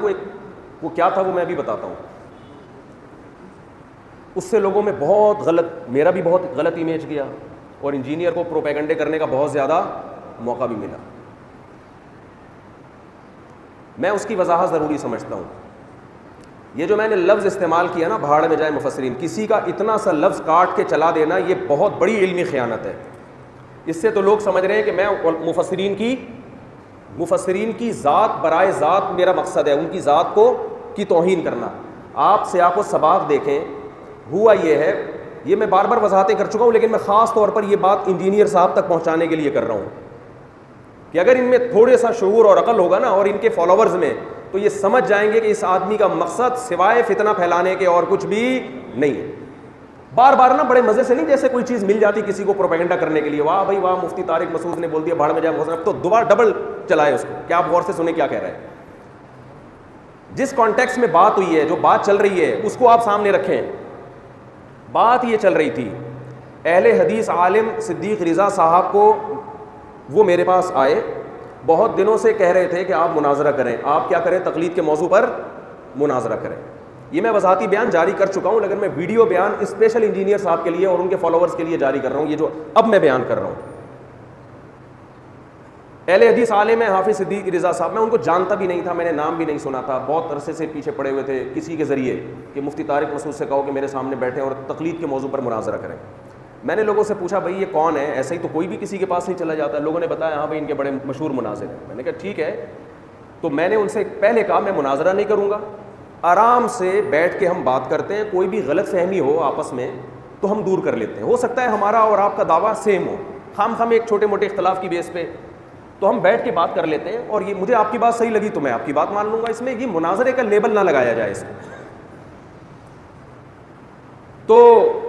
وہ کیا تھا وہ میں بھی بتاتا ہوں. اس سے لوگوں میں بہت غلط, میرا بھی بہت غلط امیج گیا, اور انجینئر کو پروپیگنڈے کرنے کا بہت زیادہ موقع بھی ملا. میں اس کی وضاحت ضروری سمجھتا ہوں. یہ جو میں نے لفظ استعمال کیا نا, بھاڑ میں جائے مفسرین, کسی کا اتنا سا لفظ کاٹ کے چلا دینا یہ بہت بڑی علمی خیانت ہے. اس سے تو لوگ سمجھ رہے ہیں کہ میں مفسرین کی ذات برائے ذات میرا مقصد ہے, ان کی ذات کی توہین کرنا. آپ سیاق و سباق دیکھیں, ہوا یہ ہے, یہ میں بار بار وضاحتیں کر چکا ہوں, لیکن میں خاص طور پر یہ بات انجینئر صاحب تک پہنچانے کے لیے کر رہا ہوں کہ اگر ان میں تھوڑے سا شعور اور عقل ہوگا نا, اور ان کے فالوورز میں, تو یہ سمجھ جائیں گے کہ اس آدمی کا مقصد سوائے فتنہ پھیلانے کے اور کچھ بھی نہیں ہے. بار بار نا بڑے مزے سے نہیں, جیسے کوئی چیز مل جاتی کسی کو پروپیگنڈا کرنے کے لیے, واہ بھائی واہ مفتی طارق مسعود نے بول دیا بھاڑ میں جائے مفسرین, اب تو دوبارہ ڈبل چلائے اس کو. کیا آپ غور سے سنیں کیا کہہ رہے ہیں. جس کانٹیکس میں بات ہوئی ہے, جو بات چل رہی ہے, اس کو آپ سامنے رکھیں. بات یہ چل رہی تھی, اہل حدیث عالم صدیق رضا صاحب کو, وہ میرے پاس آئے, بہت دنوں سے کہہ رہے تھے کہ آپ مناظرہ کریں, آپ کیا کریں, تقلید کے موضوع پر مناظرہ کریں. یہ میں وضاحتی بیان جاری کر چکا ہوں, لیکن میں ویڈیو بیان اسپیشل انجینئر صاحب کے لیے اور ان کے فالوورز کے لیے جاری کر رہا ہوں, یہ جو اب میں بیان کر رہا ہوں. اہل حدیث عالم ہے حافظ صدیق رضا صاحب, میں ان کو جانتا بھی نہیں تھا, میں نے نام بھی نہیں سنا تھا, بہت عرصے سے پیچھے پڑے ہوئے تھے کسی کے ذریعے کہ مفتی طارق مسعود سے کہو کہ میرے سامنے بیٹھیں اور تقلید کے موضوع پر مناظرہ کریں. میں نے لوگوں سے پوچھا بھائی یہ کون ہے, ایسے ہی تو کوئی بھی کسی کے پاس نہیں چلا جاتا. لوگوں نے بتایا ہاں بھائی ان کے بڑے مشہور مناظر ہیں. میں نے کہا ٹھیک ہے. تو میں نے ان سے پہلے کہا میں مناظرہ نہیں کروں گا, آرام سے بیٹھ کے ہم بات کرتے ہیں, کوئی بھی غلط فہمی ہو آپس میں تو ہم دور کر لیتے ہیں. ہو سکتا ہے ہمارا اور آپ کا دعویٰ سیم ہو, ہم ایک چھوٹے موٹے اختلاف کی بیس پہ, تو ہم بیٹھ کے بات کر لیتے ہیں, اور یہ مجھے آپ کی بات صحیح لگی تو میں آپ کی بات مان لوں گا. اس میں یہ مناظرے کا لیبل نہ لگایا جائے اس میں. تو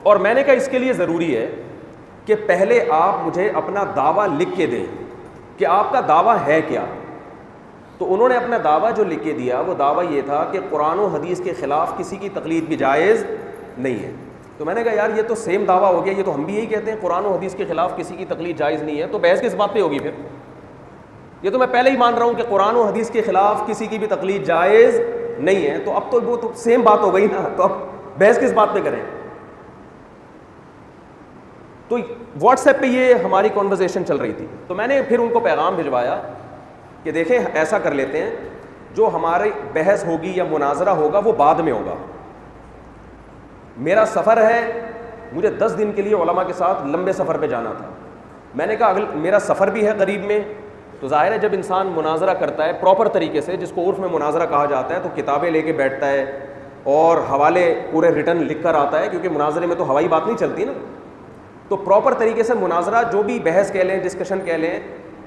اور میں نے کہا اس کے لیے ضروری ہے کہ پہلے آپ مجھے اپنا دعویٰ لکھ کے دیں کہ آپ کا دعویٰ ہے کیا. تو انہوں نے اپنا دعویٰ جو لکھ کے دیا, وہ دعویٰ یہ تھا کہ قرآن و حدیث کے خلاف کسی کی تقلید بھی جائز نہیں ہے. تو میں نے کہا یار یہ تو سیم دعویٰ ہو گیا, یہ تو ہم بھی یہی کہتے ہیں قرآن و حدیث کے خلاف کسی کی تقلید جائز نہیں ہے, تو بحث کس بات پہ ہوگی پھر. یہ تو میں پہلے ہی مان رہا ہوں کہ قرآن و حدیث کے خلاف کسی کی بھی تقلید جائز نہیں ہے, تو اب تو وہ تو سیم بات ہو گئی نا, تو اب بحث کس بات پہ کریں. تو واٹس ایپ پہ یہ ہماری کنورزیشن چل رہی تھی. تو میں نے پھر ان کو پیغام بھجوایا کہ دیکھیں ایسا کر لیتے ہیں, جو ہماری بحث ہوگی یا مناظرہ ہوگا وہ بعد میں ہوگا. میرا سفر ہے, مجھے 10 دن کے لیے علماء کے ساتھ لمبے سفر پہ جانا تھا. میں نے کہا اگر میرا سفر بھی ہے قریب میں, تو ظاہر ہے جب انسان مناظرہ کرتا ہے پراپر طریقے سے, جس کو عرف میں مناظرہ کہا جاتا ہے, تو کتابیں لے کے بیٹھتا ہے اور حوالے پورے ریٹن لکھ کر آتا ہے, کیونکہ مناظرے میں تو ہوائی بات نہیں چلتی نا. تو پراپر طریقے سے مناظرہ, جو بھی بحث کہہ لیں, ڈسکشن کہہ لیں,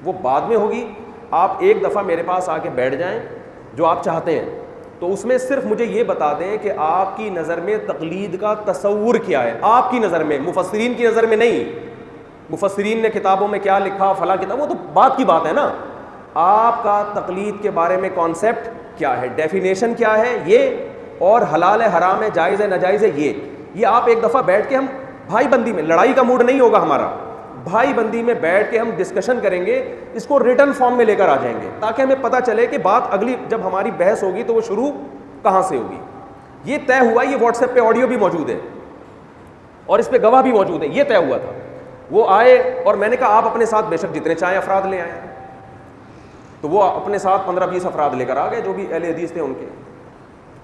وہ بعد میں ہوگی. آپ ایک دفعہ میرے پاس آ کے بیٹھ جائیں جو آپ چاہتے ہیں, تو اس میں صرف مجھے یہ بتا دیں کہ آپ کی نظر میں تقلید کا تصور کیا ہے, آپ کی نظر میں, مفسرین کی نظر میں نہیں. مفسرین نے کتابوں میں کیا لکھا, فلاں کتاب, وہ تو بات کی بات ہے نا. آپ کا تقلید کے بارے میں کانسیپٹ کیا ہے, ڈیفینیشن کیا ہے, یہ, اور حلال ہے حرام ہے, جائز ہے ناجائز ہے, یہ آپ ایک دفعہ بیٹھ کے, ہم بھائی بندی میں, لڑائی کا موڈ نہیں ہوگا ہمارا, بھائی بندی میں بیٹھ کے ہم ڈسکشن کریں گے, اس کو ریٹن فارم میں لے کر آ جائیں گے, تاکہ ہمیں پتہ چلے کہ بات اگلی جب ہماری بحث ہوگی تو وہ شروع کہاں سے ہوگی. یہ طے ہوا, یہ واٹس ایپ پہ آڈیو بھی موجود ہے اور اس پہ گواہ بھی موجود ہے, یہ طے ہوا تھا. وہ آئے اور میں نے کہا آپ اپنے ساتھ بے شک جتنے چاہیں افراد لے آئیں. تو وہ اپنے ساتھ 15-20 افراد لے کر آ گئے جو بھی اہل حدیث تھے ان کے.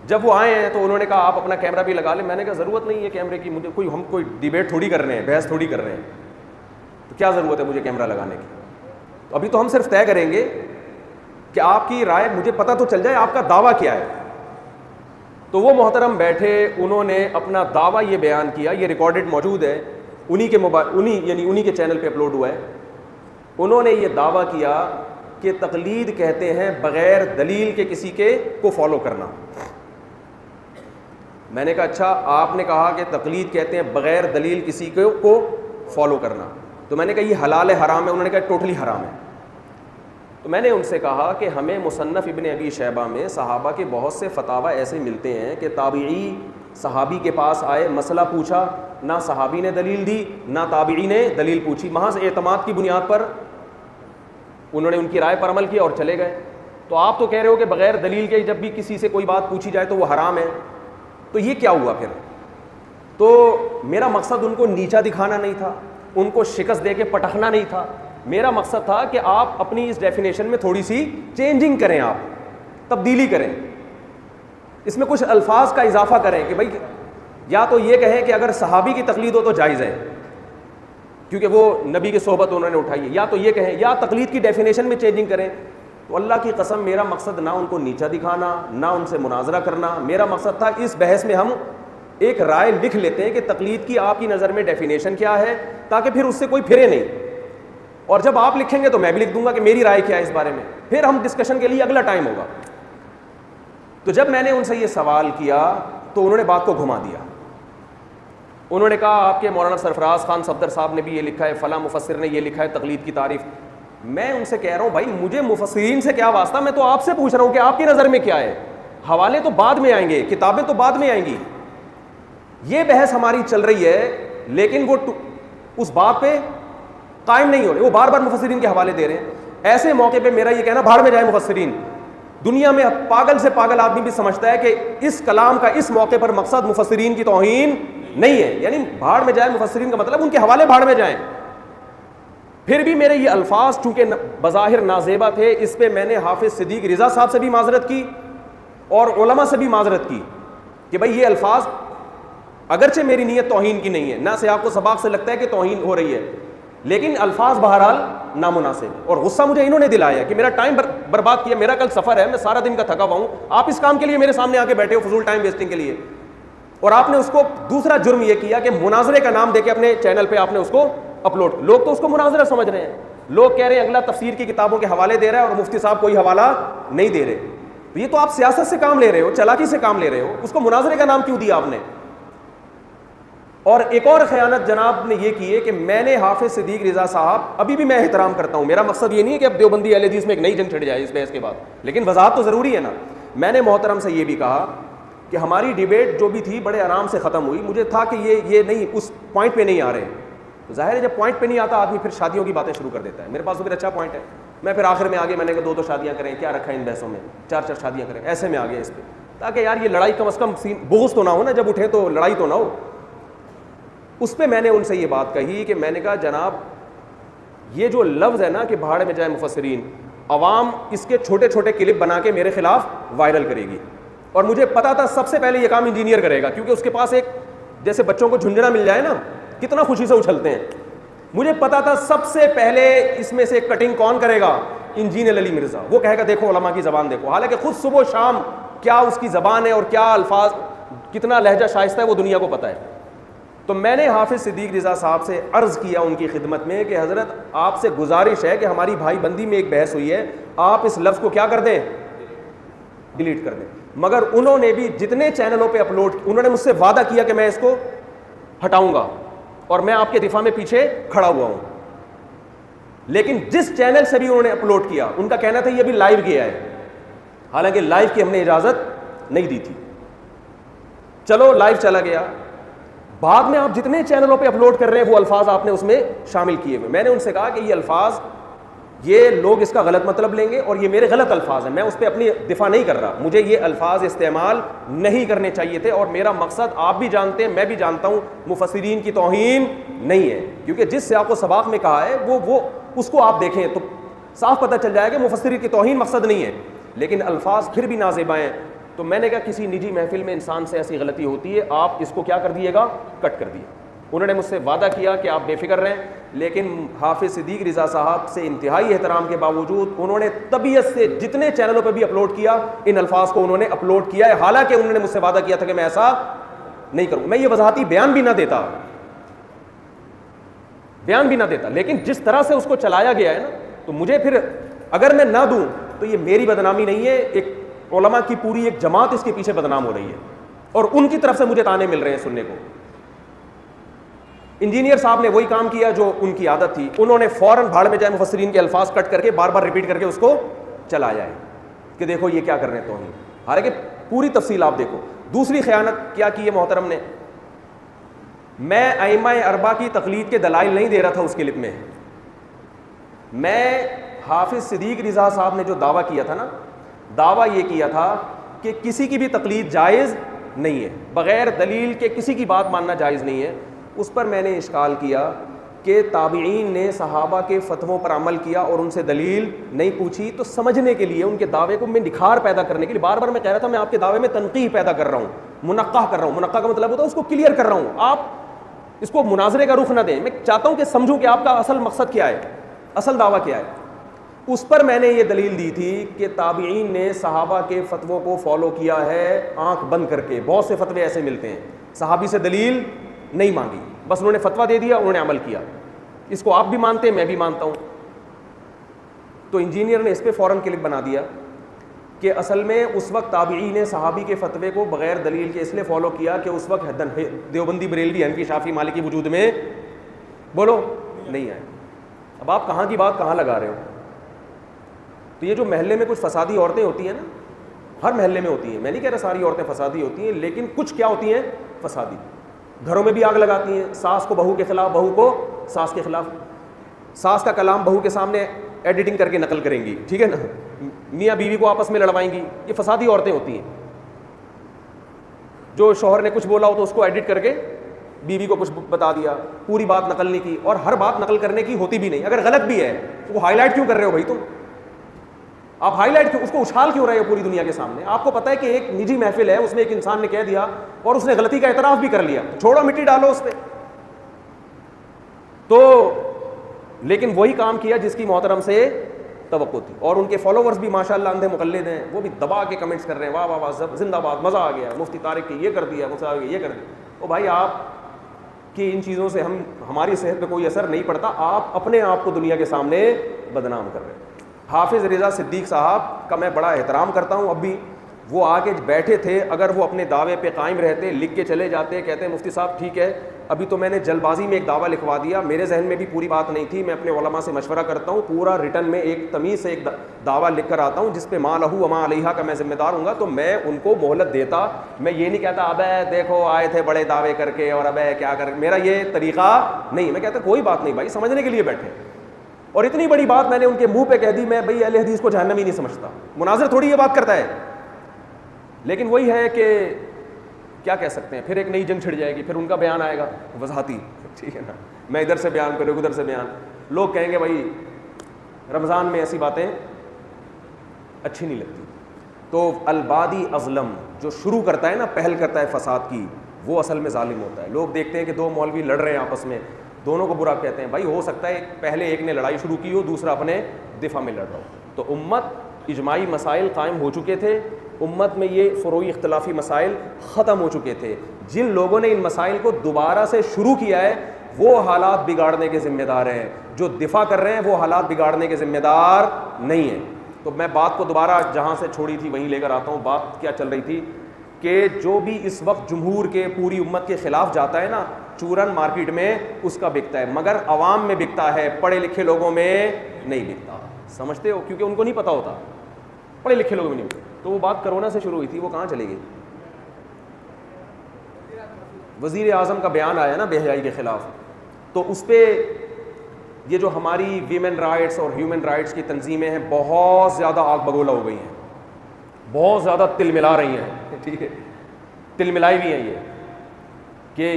جب وہ آئے ہیں تو انہوں نے کہا آپ اپنا کیمرہ بھی لگا لیں. میں نے کہا ضرورت نہیں ہے کیمرے کی, مجھے ہم کوئی ڈیبیٹ تھوڑی کر رہے ہیں, بحث تھوڑی کر رہے ہیں, تو کیا ضرورت ہے مجھے کیمرہ لگانے کی. تو ابھی تو ہم صرف طے کریں گے کہ آپ کی رائے, مجھے پتہ تو چل جائے آپ کا دعویٰ کیا ہے. تو وہ محترم بیٹھے, انہوں نے اپنا دعویٰ یہ بیان کیا, یہ ریکارڈڈ موجود ہے انہی کے چینل پہ اپلوڈ ہوا ہے. انہوں نے یہ دعویٰ کیا کہ تقلید کہتے ہیں بغیر دلیل کے کسی کو فالو کرنا. میں نے کہا اچھا, آپ نے کہا کہ تقلید کہتے ہیں بغیر دلیل کسی کو فالو کرنا, تو میں نے کہا یہ حلال ہے حرام ہے؟ انہوں نے کہا ٹوٹلی حرام ہے. تو میں نے ان سے کہا کہ ہمیں مصنف ابن ابی شیبہ میں صحابہ کے بہت سے فتاوی ایسے ملتے ہیں کہ تابعی صحابی کے پاس آئے, مسئلہ پوچھا, نہ صحابی نے دلیل دی نہ تابعی نے دلیل پوچھی, محض اعتماد کی بنیاد پر انہوں نے ان کی رائے پر عمل کیا اور چلے گئے. تو آپ تو کہہ رہے ہو کہ بغیر دلیل کے جب بھی کسی سے کوئی بات پوچھی جائے تو وہ حرام ہے, تو یہ کیا ہوا پھر؟ تو میرا مقصد ان کو نیچا دکھانا نہیں تھا, ان کو شکست دے کے پٹخنا نہیں تھا. میرا مقصد تھا کہ آپ اپنی اس ڈیفینیشن میں تھوڑی سی چینجنگ کریں, آپ تبدیلی کریں, اس میں کچھ الفاظ کا اضافہ کریں کہ بھائی یا تو یہ کہیں کہ اگر صحابی کی تقلید ہو تو جائز ہے کیونکہ وہ نبی کی صحبت انہوں نے اٹھائی ہے, یا تو یہ کہیں, یا تقلید کی ڈیفینیشن میں چینجنگ کریں. تو اللہ کی قسم میرا مقصد نہ ان کو نیچا دکھانا نہ ان سے مناظرہ کرنا, میرا مقصد تھا اس بحث میں ہم ایک رائے لکھ لیتے ہیں کہ تقلید کی آپ کی نظر میں ڈیفینیشن کیا ہے, تاکہ پھر اس سے کوئی پھرے نہیں. اور جب آپ لکھیں گے تو میں بھی لکھ دوں گا کہ میری رائے کیا ہے اس بارے میں, پھر ہم ڈسکشن کے لیے اگلا ٹائم ہوگا. تو جب میں نے ان سے یہ سوال کیا تو انہوں نے بات کو گھما دیا. انہوں نے کہا آپ کے مولانا سرفراز خان صفدر صاحب نے بھی یہ لکھا ہے, فلاں مفسر نے یہ لکھا ہے تقلید کی تعریف. میں ان سے کہہ رہا ہوں بھائی مجھے مفسرین سے کیا واسطہ, میں تو آپ سے پوچھ رہا ہوں کہ آپ کی نظر میں کیا ہے. حوالے تو بعد میں آئیں گے, کتابیں تو بعد میں آئیں گی, یہ بحث ہماری چل رہی ہے, لیکن وہ اس بات پہ قائم نہیں ہو رہے, وہ بار بار مفسرین کے حوالے دے رہے ہیں. ایسے موقع پہ میرا یہ کہنا بھاڑ میں جائے مفسرین. دنیا میں پاگل سے پاگل آدمی بھی سمجھتا ہے کہ اس کلام کا اس موقع پر مقصد مفسرین کی توہین نہیں ہے, یعنی بھاڑ میں جائے مفسرین کا مطلب ان کے حوالے بھاڑ میں جائیں. پھر بھی میرے یہ الفاظ چونکہ بظاہر نازیبہ تھے, اس پہ میں نے حافظ صدیق رضا صاحب سے بھی معذرت کی اور علماء سے بھی معذرت کی کہ بھائی یہ الفاظ اگرچہ میری نیت توہین کی نہیں ہے, نہ سے آپ کو سباق سے لگتا ہے کہ توہین ہو رہی ہے, لیکن الفاظ بہرحال نامناسب. اور غصہ مجھے انہوں نے دلایا کہ میرا ٹائم برباد کیا, میرا کل سفر ہے, میں سارا دن کا تھکا ہوا ہوں, آپ اس کام کے لیے میرے سامنے آ کے بیٹھے ہو فضول ٹائم ویسٹنگ کے لیے. اور آپ نے اس کو دوسرا جرم یہ کیا کہ مناظرے کا نام دے کے اپنے چینل پہ آپ نے اس کو اپلوڈ. لوگ تو اس کو مناظرہ سمجھ رہے ہیں, لوگ کہہ رہے ہیں اگلا تفسیر کی کتابوں کے حوالے دے رہا ہے اور مفتی صاحب کوئی حوالہ نہیں دے رہے. یہ تو آپ سیاست سے کام لے رہے ہو, چالاکی سے کام لے رہے ہو, اس کو مناظرے کا نام کیوں دیا آپ نے؟ اور ایک اور خیانت جناب نے یہ کی ہے کہ میں نے حافظ صدیق رضا صاحب, ابھی بھی میں احترام کرتا ہوں, میرا مقصد یہ نہیں ہے کہ اب دیوبندی اہل حدیث میں ایک نئی جنگ چھڑ جائے اس بحث کے بعد, لیکن وضاحت تو ضروری ہے نا. میں نے محترم سے یہ بھی کہا کہ ہماری ڈیبیٹ جو بھی تھی بڑے آرام سے ختم ہوئی. مجھے تھا کہ یہ نہیں, اس پوائنٹ پہ نہیں آ رہے. ظاہر ہے جب پوائنٹ پہ نہیں آتا آدمی پھر شادیوں کی باتیں شروع کر دیتا ہے. میرے پاس تو پھر اچھا پوائنٹ ہے, میں پھر آخر میں آگے میں نے کہا 2 شادیاں کریں, کیا رکھا ہے ان بحثوں میں, 4 شادیاں کریں, ایسے میں آ گیا اس پہ, تاکہ یار یہ لڑائی کم از کم بغض تو نہ ہو نا, جب اٹھے تو لڑائی تو نہ ہو. اس پہ میں نے ان سے یہ بات کہی کہ میں نے کہا جناب یہ جو لفظ ہے نا کہ بھاڑ میں جائے مفسرین, عوام اس کے چھوٹے چھوٹے کلپ بنا کے میرے خلاف وائرل کرے گی, اور مجھے پتا تھا سب سے پہلے یہ کام انجینئر کرے گا, کیونکہ اس کے پاس ایک جیسے بچوں کو جھنجھنا مل جائے نا کتنا خوشی سے اچھلتے ہیں, مجھے پتا تھا سب سے پہلے اس میں سے کٹنگ کون کرے گا, انجینئر علی مرزا. وہ کہے گا دیکھو علماء کی زبان دیکھو, حالانکہ خود صبح و شام کیا اس کی زبان ہے اور کیا الفاظ, کتنا لہجہ شائستہ ہے وہ دنیا کو پتہ ہے. تو میں نے حافظ صدیق رضا صاحب سے عرض کیا ان کی خدمت میں کہ حضرت آپ سے گزارش ہے کہ ہماری بھائی بندی میں ایک بحث ہوئی ہے, آپ اس لفظ کو کیا کر دیں, ڈیلیٹ کر دیں. مگر انہوں نے بھی جتنے چینلوں پہ اپلوڈ, انہوں نے مجھ سے وعدہ کیا کہ میں اس کو ہٹاؤں گا اور میں آپ کے دفاع میں پیچھے کھڑا ہوا ہوں. لیکن جس چینل سے بھی انہوں نے اپلوڈ کیا ان کا کہنا تھا یہ بھی لائیو کیا ہے, حالانکہ لائیو کی ہم نے اجازت نہیں دی تھی. چلو لائیو چلا گیا, بعد میں آپ جتنے چینلوں پہ اپلوڈ کر رہے ہیں وہ الفاظ آپ نے اس میں شامل کیے ہوئے. میں نے ان سے کہا کہ یہ الفاظ, یہ لوگ اس کا غلط مطلب لیں گے اور یہ میرے غلط الفاظ ہیں, میں اس پہ اپنی دفاع نہیں کر رہا, مجھے یہ الفاظ استعمال نہیں کرنے چاہیے تھے. اور میرا مقصد آپ بھی جانتے ہیں, میں بھی جانتا ہوں, مفسرین کی توہین نہیں ہے, کیونکہ جس سیاق و سباق میں کہا ہے وہ اس کو آپ دیکھیں تو صاف پتہ چل جائے گا مفسرین کی توہین مقصد نہیں ہے, لیکن الفاظ پھر بھی نازیبا ہیں. تو میں نے کہا کسی نجی محفل میں انسان سے ایسی غلطی ہوتی ہے, آپ اس کو کیا کر دیے گا, کٹ کر دیے. انہوں نے مجھ سے وعدہ کیا کہ آپ بے فکر رہیں, لیکن حافظ صدیق رضا صاحب سے انتہائی احترام کے باوجود انہوں نے طبیعت سے جتنے چینلوں پہ بھی اپلوڈ کیا ان الفاظ کو انہوں نے اپلوڈ کیا ہے, حالانکہ انہوں نے مجھ سے وعدہ کیا تھا کہ میں ایسا نہیں کروں. میں یہ وضاحتی بیان بھی نہ دیتا, لیکن جس طرح سے اس کو چلایا گیا ہے نا, تو مجھے پھر اگر میں نہ دوں تو یہ میری بدنامی نہیں ہے, ایک علماء کی پوری ایک جماعت اس کے پیچھے بدنام ہو رہی ہے, اور ان کی طرف سے مجھے تانے مل رہے ہیں سننے کو. انجینئر صاحب نے وہی کام کیا جو ان کی عادت تھی, انہوں نے فوراً بھاڑ میں جائے مفسرین کے الفاظ کٹ کر کے بار بار ریپیٹ کر کے اس کو چلایا ہے کہ دیکھو یہ کیا کر رہے ہیں توہین, حالانکہ پوری تفصیل آپ دیکھو. دوسری خیانت کیا کی ہے محترم نے, میں ائمہ اربعہ کی تقلید کے دلائل نہیں دے رہا تھا اس کلپ میں, میں حافظ صدیق رضا صاحب نے جو دعویٰ کیا تھا نا, دعویٰ یہ کیا تھا کہ کسی کی بھی تقلید جائز نہیں ہے, بغیر دلیل کے کسی کی بات ماننا جائز نہیں ہے. اس پر میں نے اشکال کیا کہ تابعین نے صحابہ کے فتووں پر عمل کیا اور ان سے دلیل نہیں پوچھی, تو سمجھنے کے لیے ان کے دعوے کو میں نکھار پیدا کرنے کے لیے بار بار میں کہہ رہا تھا میں آپ کے دعوے میں تنقیح پیدا کر رہا ہوں, منقح کر رہا ہوں. منقح کا مطلب ہوتا ہے اس کو کلیئر کر رہا ہوں, آپ اس کو مناظرے کا رخ نہ دیں. میں چاہتا ہوں کہ سمجھوں کہ آپ کا اصل مقصد کیا ہے, اصل دعویٰ کیا ہے. اس پر میں نے یہ دلیل دی تھی کہ تابعین نے صحابہ کے فتووں کو فالو کیا ہے آنکھ بند کر کے. بہت سے فتوے ایسے ملتے ہیں, صحابی سے دلیل نہیں مانگی, بس انہوں نے فتویٰ دے دیا, انہوں نے عمل کیا. اس کو آپ بھی مانتے ہیں, میں بھی مانتا ہوں. تو انجینئر نے اس پہ فوراً کلک بنا دیا کہ اصل میں اس وقت تابعین نے صحابی کے فتوے کو بغیر دلیل کے اس لیے فالو کیا کہ اس وقت دیوبندی, بریلوی, حنفی, شافعی, مالکی وجود میں بولو نہیں آئے. اب آپ کہاں کی بات کہاں لگا رہے ہو. تو یہ جو محلے میں کچھ فسادی عورتیں ہوتی ہیں نا, ہر محلے میں ہوتی ہیں, میں نہیں کہہ رہا ساری عورتیں فسادی ہوتی ہیں, لیکن کچھ کیا ہوتی ہیں فسادی, گھروں میں بھی آگ لگاتی ہیں, ساس کو بہو کے خلاف, بہو کو ساس کے خلاف, ساس کا کلام بہو کے سامنے ایڈیٹنگ کر کے نقل کریں گی, ٹھیک ہے نا, میاں بیوی کو آپس میں لڑوائیں گی. یہ فسادی عورتیں ہوتی ہیں. جو شوہر نے کچھ بولا ہو تو اس کو ایڈٹ کر کے بیوی کو کچھ بتا دیا, پوری بات نقل نہیں کی, اور ہر بات نقل کرنے کی ہوتی بھی نہیں. اگر غلط بھی ہے تو وہ ہائی لائٹ کیوں کر رہے ہو بھائی, تم آپ ہائی لائٹ کیوں, اس کو اچھال کیوں رہے ہو پوری دنیا کے سامنے. آپ کو پتہ ہے کہ ایک نجی محفل ہے, اس میں ایک انسان نے کہہ دیا اور اس نے غلطی کا اعتراف بھی کر لیا, چھوڑو مٹی ڈالو اس پہ. تو لیکن وہی کام کیا جس کی محترم سے توقع تھی, اور ان کے فالوورز بھی ماشاءاللہ اندھے مقلد ہیں, وہ بھی دبا کے کمنٹس کر رہے ہیں, واہ واہ واہ زندہ باد, مزہ آ گیا, مفتی طارق کی یہ کر دیا, مفتی طارق یہ کر دیا. او بھائی, آپ کی ان چیزوں سے ہماری صحت پہ کوئی اثر نہیں پڑتا, آپ اپنے آپ کو دنیا کے سامنے بدنام کر رہے ہیں. حافظ رضا صدیق صاحب کا میں بڑا احترام کرتا ہوں, اب بھی وہ آگے بیٹھے تھے, اگر وہ اپنے دعوے پہ قائم رہتے, لکھ کے چلے جاتے, کہتے ہیں مفتی صاحب ٹھیک ہے, ابھی تو میں نے جلد بازی میں ایک دعویٰ لکھوا دیا, میرے ذہن میں بھی پوری بات نہیں تھی, میں اپنے علماء سے مشورہ کرتا ہوں, پورا ریٹن میں ایک تمیز سے ایک دعویٰ لکھ کر آتا ہوں جس پہ ما لہو وما علیہا کا میں ذمہ دار ہوں گا, تو میں ان کو مہلت دیتا. میں یہ نہیں کہتا ابے دیکھو آئے تھے بڑے دعوے کر کے اور ابے کیا کر, میرا یہ طریقہ نہیں. میں کہتا کوئی بات نہیں بھائی, سمجھنے کے لیے بیٹھے, اور اتنی بڑی بات میں نے ان کے منہ پہ کہہ دی, میں بھائی اہل حدیث کو جہنمی نہیں سمجھتا. مناظر تھوڑی یہ بات کرتا ہے, لیکن وہی ہے کہ کیا کہہ سکتے ہیں, پھر ایک نئی جنگ چھڑ جائے گی, پھر ان کا بیان آئے گا وضاحتی, ٹھیک ہے نا, میں ادھر سے بیان کروں ادھر سے بیان. لوگ کہیں گے بھائی رمضان میں ایسی باتیں اچھی نہیں لگتی. تو البادی اظلم, جو شروع کرتا ہے نا, پہل کرتا ہے فساد کی, وہ اصل میں ظالم ہوتا ہے. لوگ دیکھتے ہیں کہ دو مولوی لڑ رہے ہیں آپس میں, دونوں کو برا کہتے ہیں. بھائی ہو سکتا ہے پہلے ایک نے لڑائی شروع کی ہو, دوسرا اپنے دفاع میں لڑ رہا ہو. تو امت اجماعی مسائل قائم ہو چکے تھے, امت میں یہ فروعی اختلافی مسائل ختم ہو چکے تھے. جن لوگوں نے ان مسائل کو دوبارہ سے شروع کیا ہے وہ حالات بگاڑنے کے ذمہ دار ہیں, جو دفاع کر رہے ہیں وہ حالات بگاڑنے کے ذمہ دار نہیں ہیں. تو میں بات کو دوبارہ جہاں سے چھوڑی تھی وہیں لے کر آتا ہوں. بات کیا چل رہی تھی کہ جو بھی اس وقت جمہور کے پوری امت کے خلاف جاتا ہے نا, چورن مارکیٹ میں اس کا بکتا ہے, مگر عوام میں بکتا ہے, پڑھے لکھے لوگوں میں نہیں بکتا. سمجھتے ہو, کیونکہ ان کو نہیں پتا ہوتا, پڑھے لکھے لوگوں میں نہیں بکتا. تو وہ بات کرونا سے شروع ہوئی تھی, وہ کہاں چلی گئی. وزیر اعظم کا بیان آیا نا بے حیائی کے خلاف, تو اس پہ یہ جو ہماری ویمن رائٹس اور ہیومن رائٹس کی تنظیمیں ہیں بہت زیادہ آگ بگولا ہو گئی ہیں, بہت زیادہ تل ملا رہی ہیں, ٹھیک ہے, تل ملائی بھی ہیں یہ کہ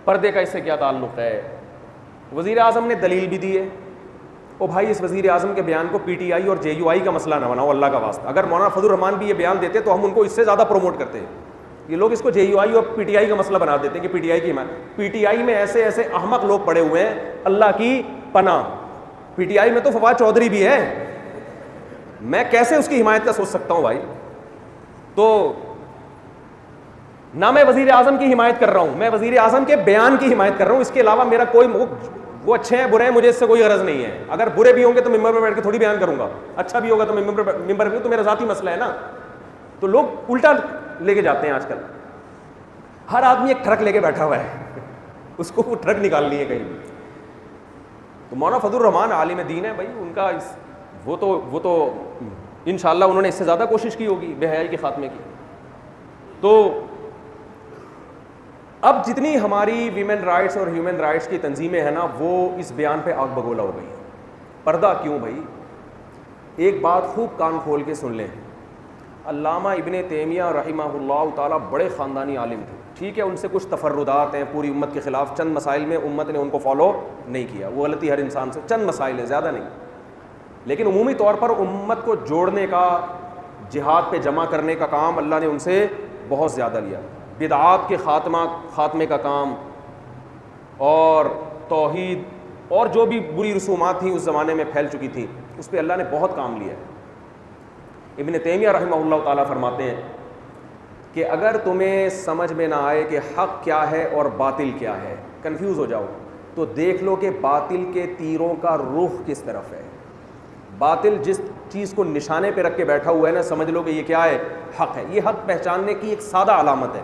پردے کا اس سے کیا تعلق ہے. وزیر اعظم نے دلیل بھی دی ہے. او بھائی, اس وزیر اعظم کے بیان کو پی ٹی آئی اور JUI کا مسئلہ نہ بناؤ, اللہ کا واسطہ. اگر مولانا فضل الرحمان بھی یہ بیان دیتے تو ہم ان کو اس سے زیادہ پروموٹ کرتے ہیں. یہ لوگ اس کو JUI اور PTI کا مسئلہ بنا دیتے ہیں کہ PTI کی حمایت. PTI میں ایسے ایسے احمق لوگ پڑے ہوئے ہیں, اللہ کی پناہ. PTI میں تو فواد چودھری بھی ہے, میں کیسے اس کی حمایت کا سوچ سکتا ہوں بھائی. تو نہ میں وزیر اعظم کی حمایت کر رہا ہوں, میں وزیر اعظم کے بیان کی حمایت کر رہا ہوں, اس کے علاوہ میرا کوئی, وہ اچھے ہیں برے ہیں مجھے اس سے کوئی غرض نہیں ہے. اگر برے بھی ہوں گے تو ممبر پہ بیٹھ کے تھوڑی بیان کروں گا, اچھا بھی ہوگا تو ممبر پہ, تو میرا ذاتی مسئلہ ہے نا. تو لوگ الٹا لے کے جاتے ہیں آج کل, ہر آدمی ایک ٹرک لے کے بیٹھا ہوا ہے, اس کو وہ ٹرک نکالنی ہے کہیں. تو مولانا فضل الرحمان عالم دین ہے بھائی, ان کا وہ تو انشاءاللہ انہوں نے اس سے زیادہ کوشش کی ہوگی بے حیائی کے خاتمے کی. تو اب جتنی ہماری ویمن رائٹس اور ہیومن رائٹس کی تنظیمیں ہیں نا, وہ اس بیان پہ آگ بگولا ہو گئی. پردہ کیوں بھائی؟ ایک بات خوب کان کھول کے سن لیں, علامہ ابن تیمیہ رحمہ اللہ تعالیٰ بڑے خاندانی عالم تھے, ٹھیک ہے ان سے کچھ تفردات ہیں پوری امت کے خلاف, چند مسائل میں امت نے ان کو فالو نہیں کیا, وہ غلطی ہر انسان سے, چند مسائل ہیں زیادہ نہیں, لیکن عمومی طور پر امت کو جوڑنے کا, جہاد پہ جمع کرنے کا کام اللہ نے ان سے بہت زیادہ لیا. بدعات کے خاتمے کا کام اور توحید اور جو بھی بری رسومات تھیں اس زمانے میں پھیل چکی تھیں, اس پہ اللہ نے بہت کام لیا. ابن تیمیہ رحمہ اللہ تعالیٰ فرماتے ہیں کہ اگر تمہیں سمجھ میں نہ آئے کہ حق کیا ہے اور باطل کیا ہے, کنفیوز ہو جاؤ, تو دیکھ لو کہ باطل کے تیروں کا رخ کس طرف ہے. باطل جس چیز کو نشانے پہ رکھ کے بیٹھا ہوا ہے نا, سمجھ لو کہ یہ کیا ہے, حق ہے. یہ حق پہچاننے کی ایک سادہ علامت ہے.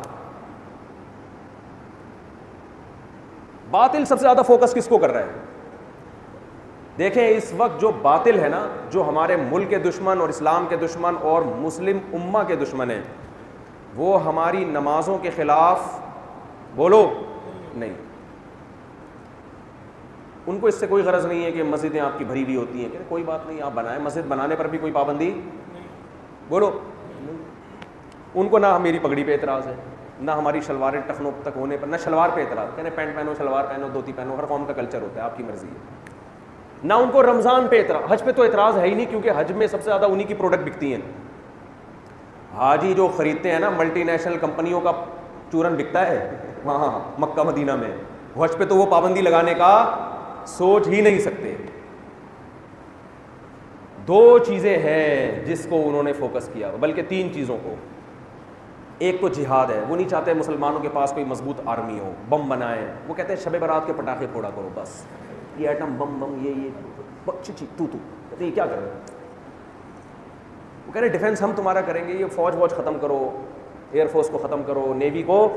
باطل سب سے زیادہ فوکس کس کو کر رہا ہے؟ دیکھیں اس وقت جو باطل ہے نا, جو ہمارے ملک کے دشمن اور اسلام کے دشمن اور مسلم امہ کے دشمن ہیں, وہ ہماری نمازوں کے خلاف بولو نہیں. ان کو اس سے کوئی غرض نہیں ہے کہ مسجدیں آپ کی بھری ہوئی ہوتی ہیں, کہ کوئی بات نہیں آپ بنائیں, مسجد بنانے پر بھی کوئی پابندی بولو. ان کو نہ میری پگڑی پہ اعتراض ہے, نہ ہماری شلواریں ٹخنوں تک ہونے پر, نہ شلوار پہ اعتراض, کہنے پینٹ پہنو, شلوار پہنو, دھوتی پہنو, ہر قوم کا کلچر ہوتا ہے, آپ کی مرضی ہے. نہ ان کو رمضان پہ اعتراض, حج پہ تو اعتراض ہے ہی نہیں, کیونکہ حج میں سب سے زیادہ انہی کی پروڈکٹ بکتی ہیں. حاجی جو خریدتے ہیں نا, ملٹی نیشنل کمپنیوں کا چورن بکتا ہے وہاں مکہ مدینہ میں, حج پہ تو وہ پابندی لگانے کا سوچ ہی نہیں سکتے. دو چیزیں ہیں جس کو انہوں نے فوکس کیا, بلکہ تین چیزوں کو. ایک تو جہاد ہے, وہ نہیں چاہتے مسلمانوں کے پاس کوئی مضبوط آرمی ہو, بم بنائیں. وہ کہتے ہیں شب برات کے پٹاخے پھوڑا کرو بس, یہ ایٹم بم یہ تو کہتے ہیں یہ کیا کر رہے ہیں. وہ کہہ رہے ڈیفینس ہم تمہارا کریں گے, یہ فوج ختم کرو, ایئر فورس کو ختم کرو, نیوی کو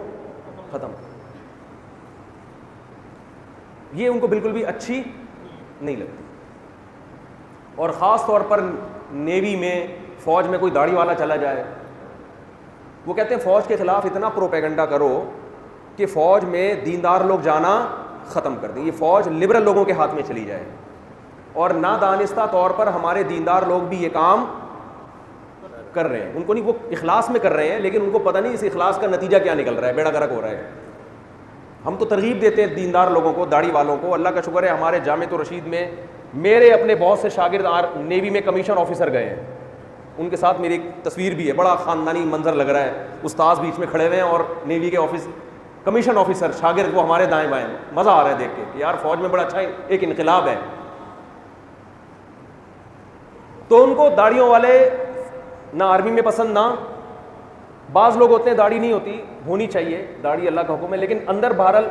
ختم. یہ ان کو بالکل بھی اچھی نہیں لگتی. اور خاص طور پر نیوی میں, فوج میں کوئی داڑھی والا چلا جائے, وہ کہتے ہیں فوج کے خلاف اتنا پروپیگنڈا کرو کہ فوج میں دیندار لوگ جانا ختم کر دیں, یہ فوج لبرل لوگوں کے ہاتھ میں چلی جائے. اور نادانستہ طور پر ہمارے دیندار لوگ بھی یہ کام کر رہے ہیں. ان کو نہیں, وہ اخلاص میں کر رہے ہیں, لیکن ان کو پتہ نہیں اس اخلاص کا نتیجہ کیا نکل رہا ہے, بیڑا غرق ہو رہا ہے. ہم تو ترغیب دیتے ہیں دیندار لوگوں کو, داڑھی والوں کو. اللہ کا شکر ہے ہمارے جامعۃ الرشید میں میرے اپنے بہت سے شاگرد نیوی میں کمیشن آفیسر گئے ہیں, ان کے ساتھ میری ایک تصویر بھی ہے, بڑا خاندانی منظر لگ رہا ہے. استاذ بیچ میں کھڑے ہوئے ہیں اور نیوی کے آفس کمیشن آفیسر شاگرد وہ ہمارے دائیں بائیں. مزہ آ رہا ہے دیکھ کے کہ یار فوج میں بڑا اچھا ایک انقلاب ہے. تو ان کو داڑھیوں والے نہ آرمی میں پسند, نہ بعض لوگ ہوتے ہیں داڑھی نہیں ہوتی, ہونی چاہیے داڑھی, اللہ کا حکم ہے, لیکن اندر بہرحال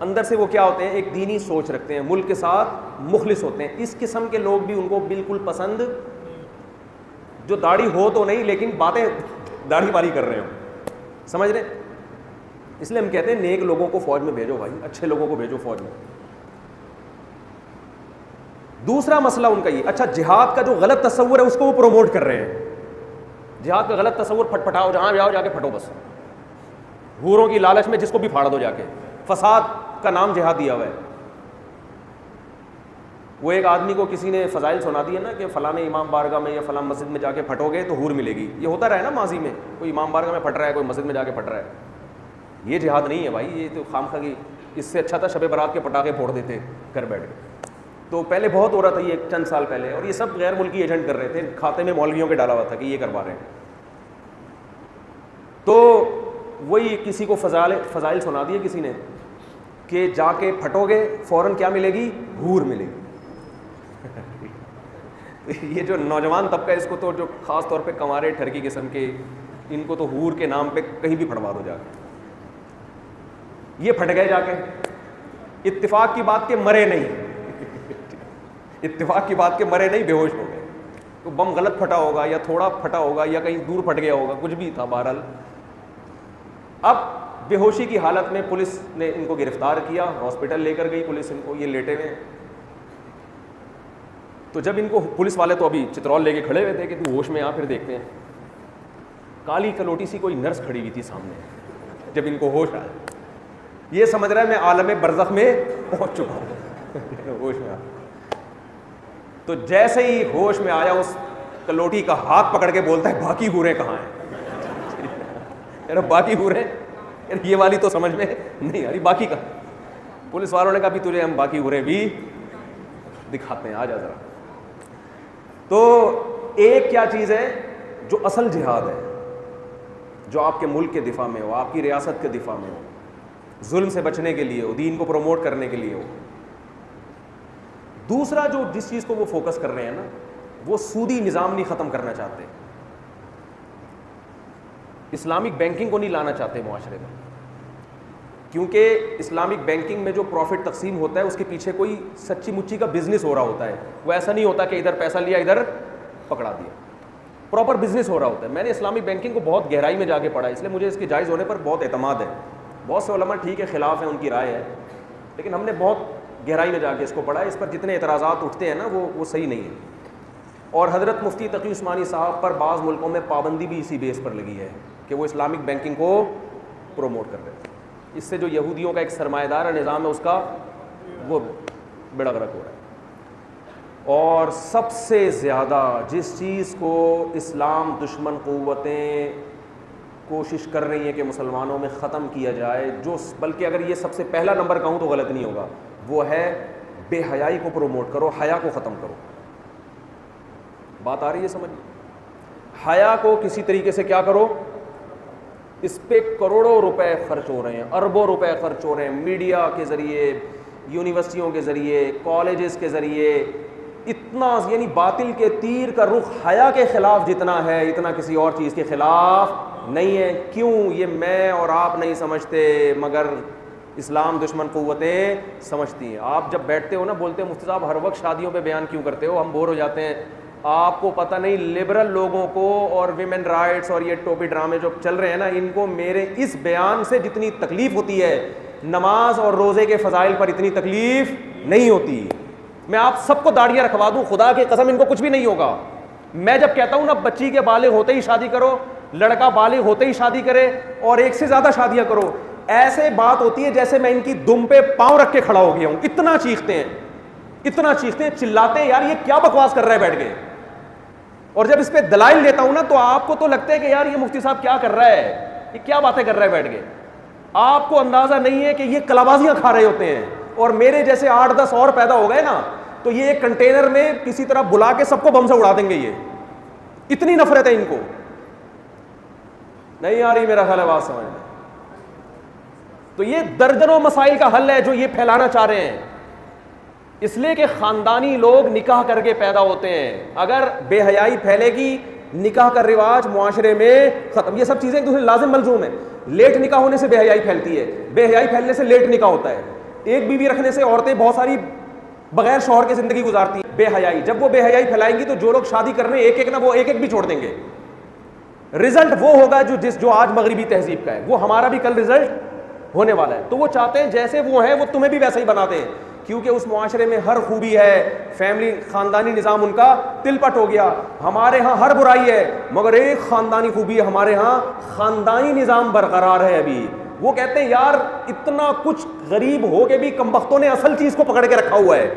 اندر سے وہ کیا ہوتے ہیں, ایک دینی سوچ رکھتے ہیں, ملک کے ساتھ مخلص ہوتے ہیں. اس قسم کے لوگ بھی ان کو بالکل پسند, جو داڑھی ہو تو نہیں لیکن باتیں داڑھی والی کر رہے ہو, سمجھ رہے. اس لیے ہم کہتے ہیں نیک لوگوں کو فوج میں بھیجو بھائی, اچھے لوگوں کو بھیجو فوج میں. دوسرا مسئلہ ان کا یہ, اچھا جہاد کا جو غلط تصور ہے اس کو وہ پروموٹ کر رہے ہیں. جہاد کا غلط تصور, پھٹ پھٹاؤ, جہاں جاؤ جا کے پھٹو بس, حوروں کی لالچ میں جس کو بھی پھاڑ دو جا کے, فساد کا نام جہاد دیا ہوا ہے. وہ ایک آدمی کو کسی نے فضائل سنا دی ہے نا کہ فلاں امام بارگاہ میں یا فلاں مسجد میں جا کے پھٹو گے تو حور ملے گی. یہ ہوتا رہا ہے نا ماضی میں, کوئی امام بارگاہ میں پھٹ رہا ہے, کوئی مسجد میں جا کے پھٹ رہا ہے. یہ جہاد نہیں ہے بھائی, یہ تو خامخواہ کی. اس سے اچھا تھا شب برات کے پٹاخے پھوڑ دیتے گھر بیٹھ کے. تو پہلے بہت ہو رہا تھا یہ چند سال پہلے, اور یہ سب غیر ملکی ایجنٹ کر رہے تھے, کھاتے میں مولویوں کے ڈالا ہوا تھا کہ یہ کروا رہے ہیں. تو وہی کسی کو فضائل سنا دیے کسی نے کہ جا کے پھٹو گے فوراً کیا ملے گی؟ حور ملے گی. یہ جو نوجوان طبقہ اس کو تو جو خاص طور پہ کنوارے ٹھرکی قسم کے, ان کو تو حور کے نام پہ کہیں بھی پھڑوا دو جا کے. یہ پھٹ گئے جا کے. اتفاق کی بات کہ مرے نہیں, اتفاق کی بات کہ مرے نہیں, بے ہوش ہو گئے. تو بم غلط پھٹا ہوگا یا تھوڑا پھٹا ہوگا یا کہیں دور پھٹ گیا ہوگا, کچھ بھی تھا بہرحال. اب بے ہوشی کی حالت میں پولیس نے ان کو گرفتار کیا, ہاسپٹل لے کر گئی پولیس ان کو, یہ لیٹے ہوئے ہیں. تو جب ان کو پولیس والے تو ابھی چترول لے کے کھڑے ہوئے تھے کہ تو ہوش میں آ, پھر دیکھتے ہیں کالی کلوٹی سی کوئی نرس کھڑی ہوئی تھی سامنے. جب ان کو ہوش آیا, یہ سمجھ رہا ہے میں عالم برزخ میں پہنچ چکا ہوں, ہوش میں آیا. تو جیسے ہی ہوش میں آیا اس کلوٹی کا ہاتھ پکڑ کے بولتا ہے باقی حوریں کہاں ہیں؟ باقی حوریں یہ والی تو سمجھ میں نہیں آ رہی, باقی کا. پولیس والوں نے کہا بھی تجھے ہم باقی حوریں بھی دکھاتے ہیں, آ جا ذرا. تو ایک کیا چیز ہے جو اصل جہاد ہے, جو آپ کے ملک کے دفاع میں ہو, آپ کی ریاست کے دفاع میں ہو, ظلم سے بچنے کے لیے ہو, دین کو پروموٹ کرنے کے لیے ہو. دوسرا جو جس چیز کو وہ فوکس کر رہے ہیں نا, وہ سودی نظام نہیں ختم کرنا چاہتے, اسلامک بینکنگ کو نہیں لانا چاہتے معاشرے میں. کیونکہ اسلامک بینکنگ میں جو پروفٹ تقسیم ہوتا ہے اس کے پیچھے کوئی سچی مچی کا بزنس ہو رہا ہوتا ہے. وہ ایسا نہیں ہوتا کہ ادھر پیسہ لیا ادھر پکڑا دیا, پراپر بزنس ہو رہا ہوتا ہے. میں نے اسلامک بینکنگ کو بہت گہرائی میں جا کے پڑھا, اس لیے مجھے اس کے جائز ہونے پر بہت اعتماد ہے. بہت سے علماء ٹھیک ہے خلاف ہیں, ان کی رائے ہے, لیکن ہم نے بہت گہرائی میں جا کے اس کو پڑھا. اس پر جتنے اعتراضات اٹھتے ہیں نا وہ صحیح نہیں ہے. اور حضرت مفتی تقی عثمانی صاحب پر بعض ملکوں میں پابندی بھی اسی بیس پر لگی ہے کہ وہ اسلامک بینکنگ کو پروموٹ کر رہے ہیں. اس سے جو یہودیوں کا ایک سرمایہ دار نظام ہے اس کا وہ بیڑا غرق ہو رہا ہے. اور سب سے زیادہ جس چیز کو اسلام دشمن قوتیں کوشش کر رہی ہیں کہ مسلمانوں میں ختم کیا جائے, جو بلکہ اگر یہ سب سے پہلا نمبر کہوں تو غلط نہیں ہوگا, وہ ہے بے حیائی کو پروموٹ کرو, حیا کو ختم کرو. بات آ رہی ہے سمجھ؟ حیا کو کسی طریقے سے کیا کرو, اس پہ کروڑوں روپے خرچ ہو رہے ہیں, اربوں روپے خرچ ہو رہے ہیں, میڈیا کے ذریعے, یونیورسٹیوں کے ذریعے, کالجز کے ذریعے. اتنا یعنی باطل کے تیر کا رخ حیا کے خلاف جتنا ہے اتنا کسی اور چیز کے خلاف نہیں ہے. کیوں؟ یہ میں اور آپ نہیں سمجھتے, مگر اسلام دشمن قوتیں سمجھتی ہیں. آپ جب بیٹھتے ہو نا بولتے ہیں مفتی صاحب ہر وقت شادیوں پہ بیان کیوں کرتے ہو, ہم بور ہو جاتے ہیں. آپ کو پتہ نہیں لبرل لوگوں کو اور ویمن رائٹس اور یہ ٹوپی ڈرامے جو چل رہے ہیں نا, ان کو میرے اس بیان سے جتنی تکلیف ہوتی ہے نماز اور روزے کے فضائل پر اتنی تکلیف نہیں ہوتی. میں آپ سب کو داڑیاں رکھوا دوں, خدا کی قسم ان کو کچھ بھی نہیں ہوگا. میں جب کہتا ہوں نا بچی کے بالغ ہوتے ہی شادی کرو, لڑکا بالغ ہوتے ہی شادی کرے اور ایک سے زیادہ شادیاں کرو, ایسے بات ہوتی ہے جیسے میں ان کی دم پہ پاؤں رکھ کے کھڑا ہو گیا ہوں. اتنا چیختے ہیں, اتنا چیختے ہیں, چلاتے ہیں, یار یہ کیا بکواس کر رہا ہے بیٹھ کے. اور جب اس پہ دلائل دیتا ہوں نا تو آپ کو تو لگتا ہے کہ یار یہ مفتی صاحب کیا کر رہا ہے, یہ کیا باتیں کر رہا ہے بیٹھ کے. آپ کو اندازہ نہیں ہے کہ یہ کلابازیاں کھا رہے ہوتے ہیں. اور میرے جیسے 8-10 اور پیدا ہو گئے نا تو یہ ایک کنٹینر میں کسی طرح بلا کے سب کو بم سے اڑا دیں گے. یہ اتنی نفرت ہے ان کو. نہیں آ رہی میرا خیال ہے بات سمجھ میں. تو یہ درجنوں مسائل کا حل ہے جو یہ پھیلانا چاہ رہے ہیں. اس لیے کہ خاندانی لوگ نکاح کر کے پیدا ہوتے ہیں. اگر بے حیائی پھیلے گی, نکاح کا رواج معاشرے میں ختم. یہ سب چیزیں ایک دوسرے لازم ملزوم ہے. لیٹ نکاح ہونے سے بے حیائی پھیلتی ہے, بے حیائی پھیلنے سے لیٹ نکاح ہوتا ہے. ایک بیوی رکھنے سے عورتیں بہت ساری بغیر شوہر کے زندگی گزارتی ہیں. بے حیائی, جب وہ بے حیائی پھیلائیں گی تو جو لوگ شادی کرنے ایک ایک نا وہ ایک ایک بھی چھوڑ دیں گے. رزلٹ وہ ہوگا جو آج مغربی تہذیب کا ہے, وہ ہمارا بھی کل رزلٹ ہونے والا ہے. تو وہ چاہتے ہیں جیسے وہ ہیں وہ تمہیں بھی ویسا ہی بناتے ہیں, کیونکہ اس معاشرے میں ہر خوبی ہے. فیملی خاندانی نظام ان کا تل پٹ ہو گیا. ہمارے ہاں ہر برائی ہے مگر ایک خاندانی خوبی ہے, ہمارے ہاں خاندانی نظام برقرار ہے ابھی. وہ کہتے ہیں یار اتنا کچھ غریب ہو کے بھی کمبختوں نے اصل چیز کو پکڑ کے رکھا ہوا ہے,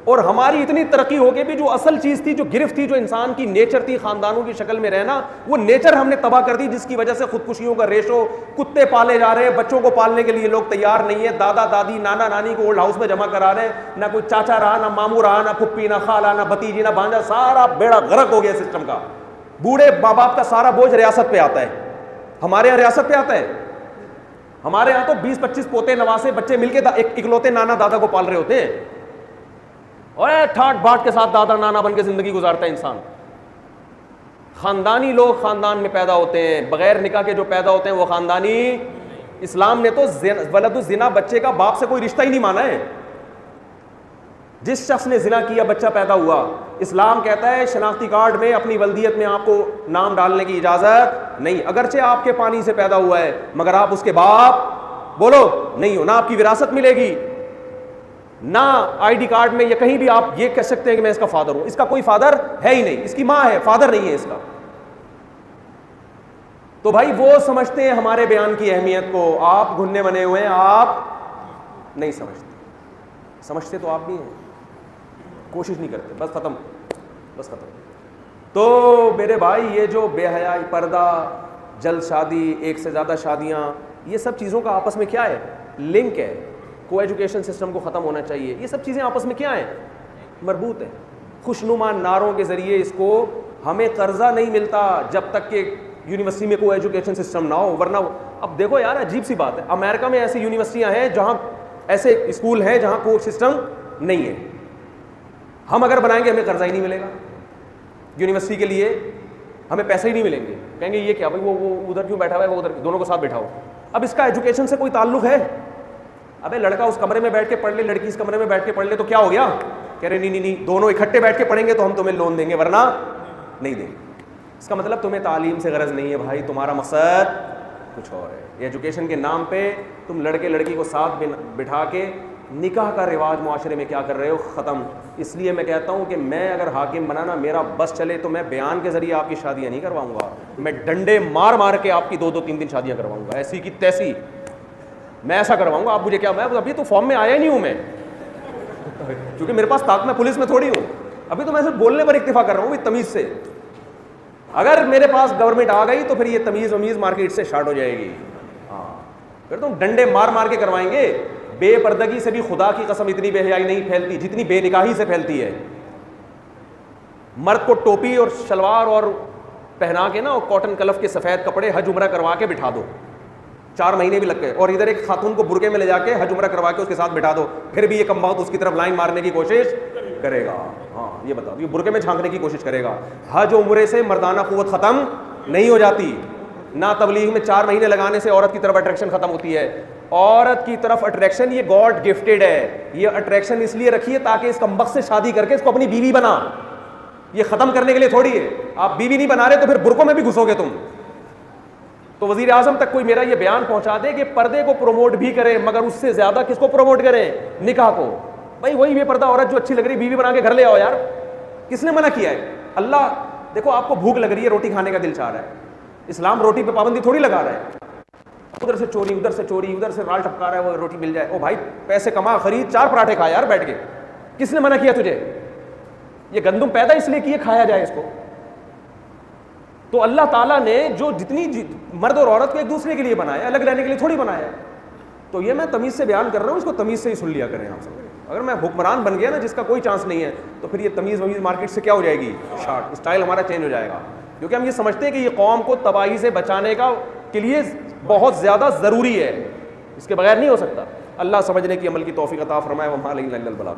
اور ہماری اتنی ترقی ہو کے بھی جو اصل چیز تھی, جو گرفت تھی, جو انسان کی نیچر تھی خاندانوں کی شکل میں رہنا, وہ نیچر ہم نے تباہ کر دی, جس کی وجہ سے خودکشیوں کا ریشو, کتے پالے جا رہے ہیں, بچوں کو پالنے کے لیے لوگ تیار نہیں ہے. دادا دادی نانا نانی کو اولڈ ہاؤس میں جمع کرا رہے ہیں, نہ کوئی چاچا رہا, نہ ماموں رہا, نہ پھپھی, نہ خالہ, نہ بھتیجی, نہ بھانجا. سارا بیڑا غرق ہو گیا سسٹم کا. بوڑھے ماں باپ کا سارا بوجھ ریاست پہ آتا ہے. ہمارے یہاں ریاست پہ آتا ہے. ہمارے یہاں تو 20-25 پوتے نواسے بچے مل کے ایک اکلوتے نانا دادا کو پال رہے ہوتے ہیں, اور ٹھاٹ باٹ کے ساتھ دادا نانا بن کے زندگی گزارتا ہے انسان. خاندانی لوگ خاندان میں پیدا ہوتے ہیں, بغیر نکاح کے جو پیدا ہوتے ہیں وہ خاندانی. اسلام نے تو ولد الزنا بچے کا باپ سے کوئی رشتہ ہی نہیں مانا ہے. جس شخص نے زنا کیا بچہ پیدا ہوا, اسلام کہتا ہے شناختی کارڈ میں اپنی ولدیت میں آپ کو نام ڈالنے کی اجازت نہیں, اگرچہ آپ کے پانی سے پیدا ہوا ہے مگر آپ اس کے باپ بولو نہیں ہو, نہ آپ کی وراثت ملے گی, نہ آئی ڈی کارڈ میں یا کہیں بھی آپ یہ کہہ سکتے ہیں کہ میں اس کا فادر ہوں. اس کا کوئی فادر ہے ہی نہیں, اس کی ماں ہے, فادر نہیں ہے اس کا. تو بھائی وہ سمجھتے ہیں ہمارے بیان کی اہمیت کو, آپ گھننے بنے ہوئے ہیں, آپ نہیں سمجھتے. سمجھتے تو آپ بھی ہیں, کوشش نہیں کرتے, بس ختم. تو میرے بھائی یہ جو بے حیائی, پردہ, جلد شادی, ایک سے زیادہ شادیاں, یہ سب چیزوں کا آپس میں کیا ہے, لنک ہے. کو ایجوکیشن سسٹم کو ختم ہونا چاہیے. یہ سب چیزیں آپس میں کیا ہیں, مربوط ہیں. خوشنما نعروں کے ذریعے اس کو, ہمیں قرضہ نہیں ملتا جب تک کہ یونیورسٹی میں کوئی ایجوکیشن سسٹم نہ ہو, ورنہ اب دیکھو یار عجیب سی بات ہے, امریکہ میں ایسی یونیورسٹیاں ہیں جہاں, ایسے اسکول ہیں جہاں کوئی سسٹم نہیں ہے. ہم اگر بنائیں گے ہمیں قرضہ ہی نہیں ملے گا یونیورسٹی کے لیے, ہمیں پیسے ہی نہیں ملیں گے. کہیں گے یہ کیا بھائی, وہ ادھر کیوں بیٹھا ہوا ہے, وہ ادھر, دونوں کو ساتھ بیٹھاؤ. اب اس کا ایجوکیشن سے کوئی تعلق ہے؟ ابے لڑکا اس کمرے میں بیٹھ کے پڑھ لے, لڑکی اس کمرے میں بیٹھ کے پڑھ لے, تو کیا ہو گیا؟ کہہ رہے نہیں, دونوں اکٹھے بیٹھ کے پڑھیں گے تو ہم تمہیں لون دیں گے, ورنہ نہیں دیں گے. اس کا مطلب تمہیں تعلیم سے غرض نہیں ہے بھائی, تمہارا مقصد کچھ اور ہے. ایجوکیشن کے نام پہ تم لڑکے لڑکی کو ساتھ بٹھا کے نکاح کا رواج معاشرے میں کیا کر رہے ہو, ختم. اس لیے میں کہتا ہوں کہ میں اگر حاکم بنانا میرا بس چلے تو میں بیان کے ذریعے آپ کی شادیاں نہیں کرواؤں گا, میں ڈنڈے مار مار کے آپ کی 2-2 3 شادیاں کرواؤں گا, ایسی کی تیسی میں ایسا کرواؤں گا. آپ مجھے کیا, میں ابھی تو فارم میں آیا ہی نہیں ہوں میں, کیونکہ میرے پاس طاقت, میں پولیس میں تھوڑی ہوں. ابھی تو میں صرف بولنے پر اکتفا کر رہا ہوں تمیز سے. اگر میرے پاس گورنمنٹ آ گئی تو پھر یہ تمیز ومیز مارکیٹ سے شارٹ ہو جائے گی. ہاں پھر تم ڈنڈے مار مار کے کروائیں گے. بے پردگی سے بھی خدا کی قسم اتنی بے حیائی نہیں پھیلتی جتنی بے نکاحی سے پھیلتی ہے. مرد کو ٹوپی اور شلوار اور پہنا کے نا, اور کاٹن کلف کے سفید کپڑے حج عمرہ کروا کے بٹھا دو, 4 مہینے بھی لگ گئے, اور ادھر ایک خاتون کو برقعے میں لے جا کے حج عمرہ کروا کے اس کے ساتھ بٹھا دو, پھر بھی یہ کم بخت اس کی طرف لائن مارنے کی کوشش کرے گا. ہاں یہ بتاؤ, یہ برقعے میں جھانکنے کی کوشش کرے گا. حج عمرے سے مردانہ قوت ختم نہیں ہو جاتی, نہ تبلیغ میں 4 مہینے لگانے سے عورت کی طرف اٹریکشن ختم ہوتی ہے. عورت کی طرف اٹریکشن یہ گاڈ گفٹیڈ ہے. یہ اٹریکشن اس لیے رکھی ہے تاکہ اس کمبخت سے شادی کر کے اس کو اپنی بیوی بنا, یہ ختم کرنے کے لیے تھوڑی ہے. آپ بیوی نہیں بنا رہے تو پھر برقعوں میں بھی گھسو گے تم. تو وزیر اعظم تک کوئی میرا یہ بیان پہنچا دے کہ پردے کو پروموٹ بھی کریں, مگر اس سے زیادہ کس کو پروموٹ کریں, نکاح کو. بھائی وہی بے پردہ عورت جو اچھی لگ رہی بیوی بنا کے گھر لے آؤ یار, کس نے منع کیا ہے؟ اللہ, دیکھو آپ کو بھوک لگ رہی ہے, روٹی کھانے کا دل چاہ رہا ہے, اسلام روٹی پہ پابندی تھوڑی لگا رہا ہے. ادھر سے چوری, ادھر سے چوری, ادھر سے رال ٹپکا رہا ہے, وہ روٹی مل جائے. او بھائی پیسے کما, خرید 4 پراٹھے کھا یار بیٹھ کے, کس نے منع کیا تجھے؟ یہ گندم پیدا اس لیے کیے کھایا جائے اس کو. تو اللہ تعالیٰ نے جو جتنی مرد اور عورت کو ایک دوسرے کے لیے بنایا, الگ رہنے کے لیے تھوڑی بنایا. تو یہ میں تمیز سے بیان کر رہا ہوں, اس کو تمیز سے ہی سن لیا کریں آپ سب. اگر میں حکمران بن گیا نا جس کا کوئی چانس نہیں ہے, تو پھر یہ تمیز ومیز مارکیٹ سے کیا ہو جائے گی, شارٹ. اسٹائل ہمارا چینج ہو جائے گا, کیونکہ ہم یہ سمجھتے ہیں کہ یہ قوم کو تباہی سے بچانے کا کے لیے بہت زیادہ ضروری ہے, اس کے بغیر نہیں ہو سکتا. اللہ سمجھنے کی عمل کی توفیق عطا فرمائے. وما علینا الا البلاغ.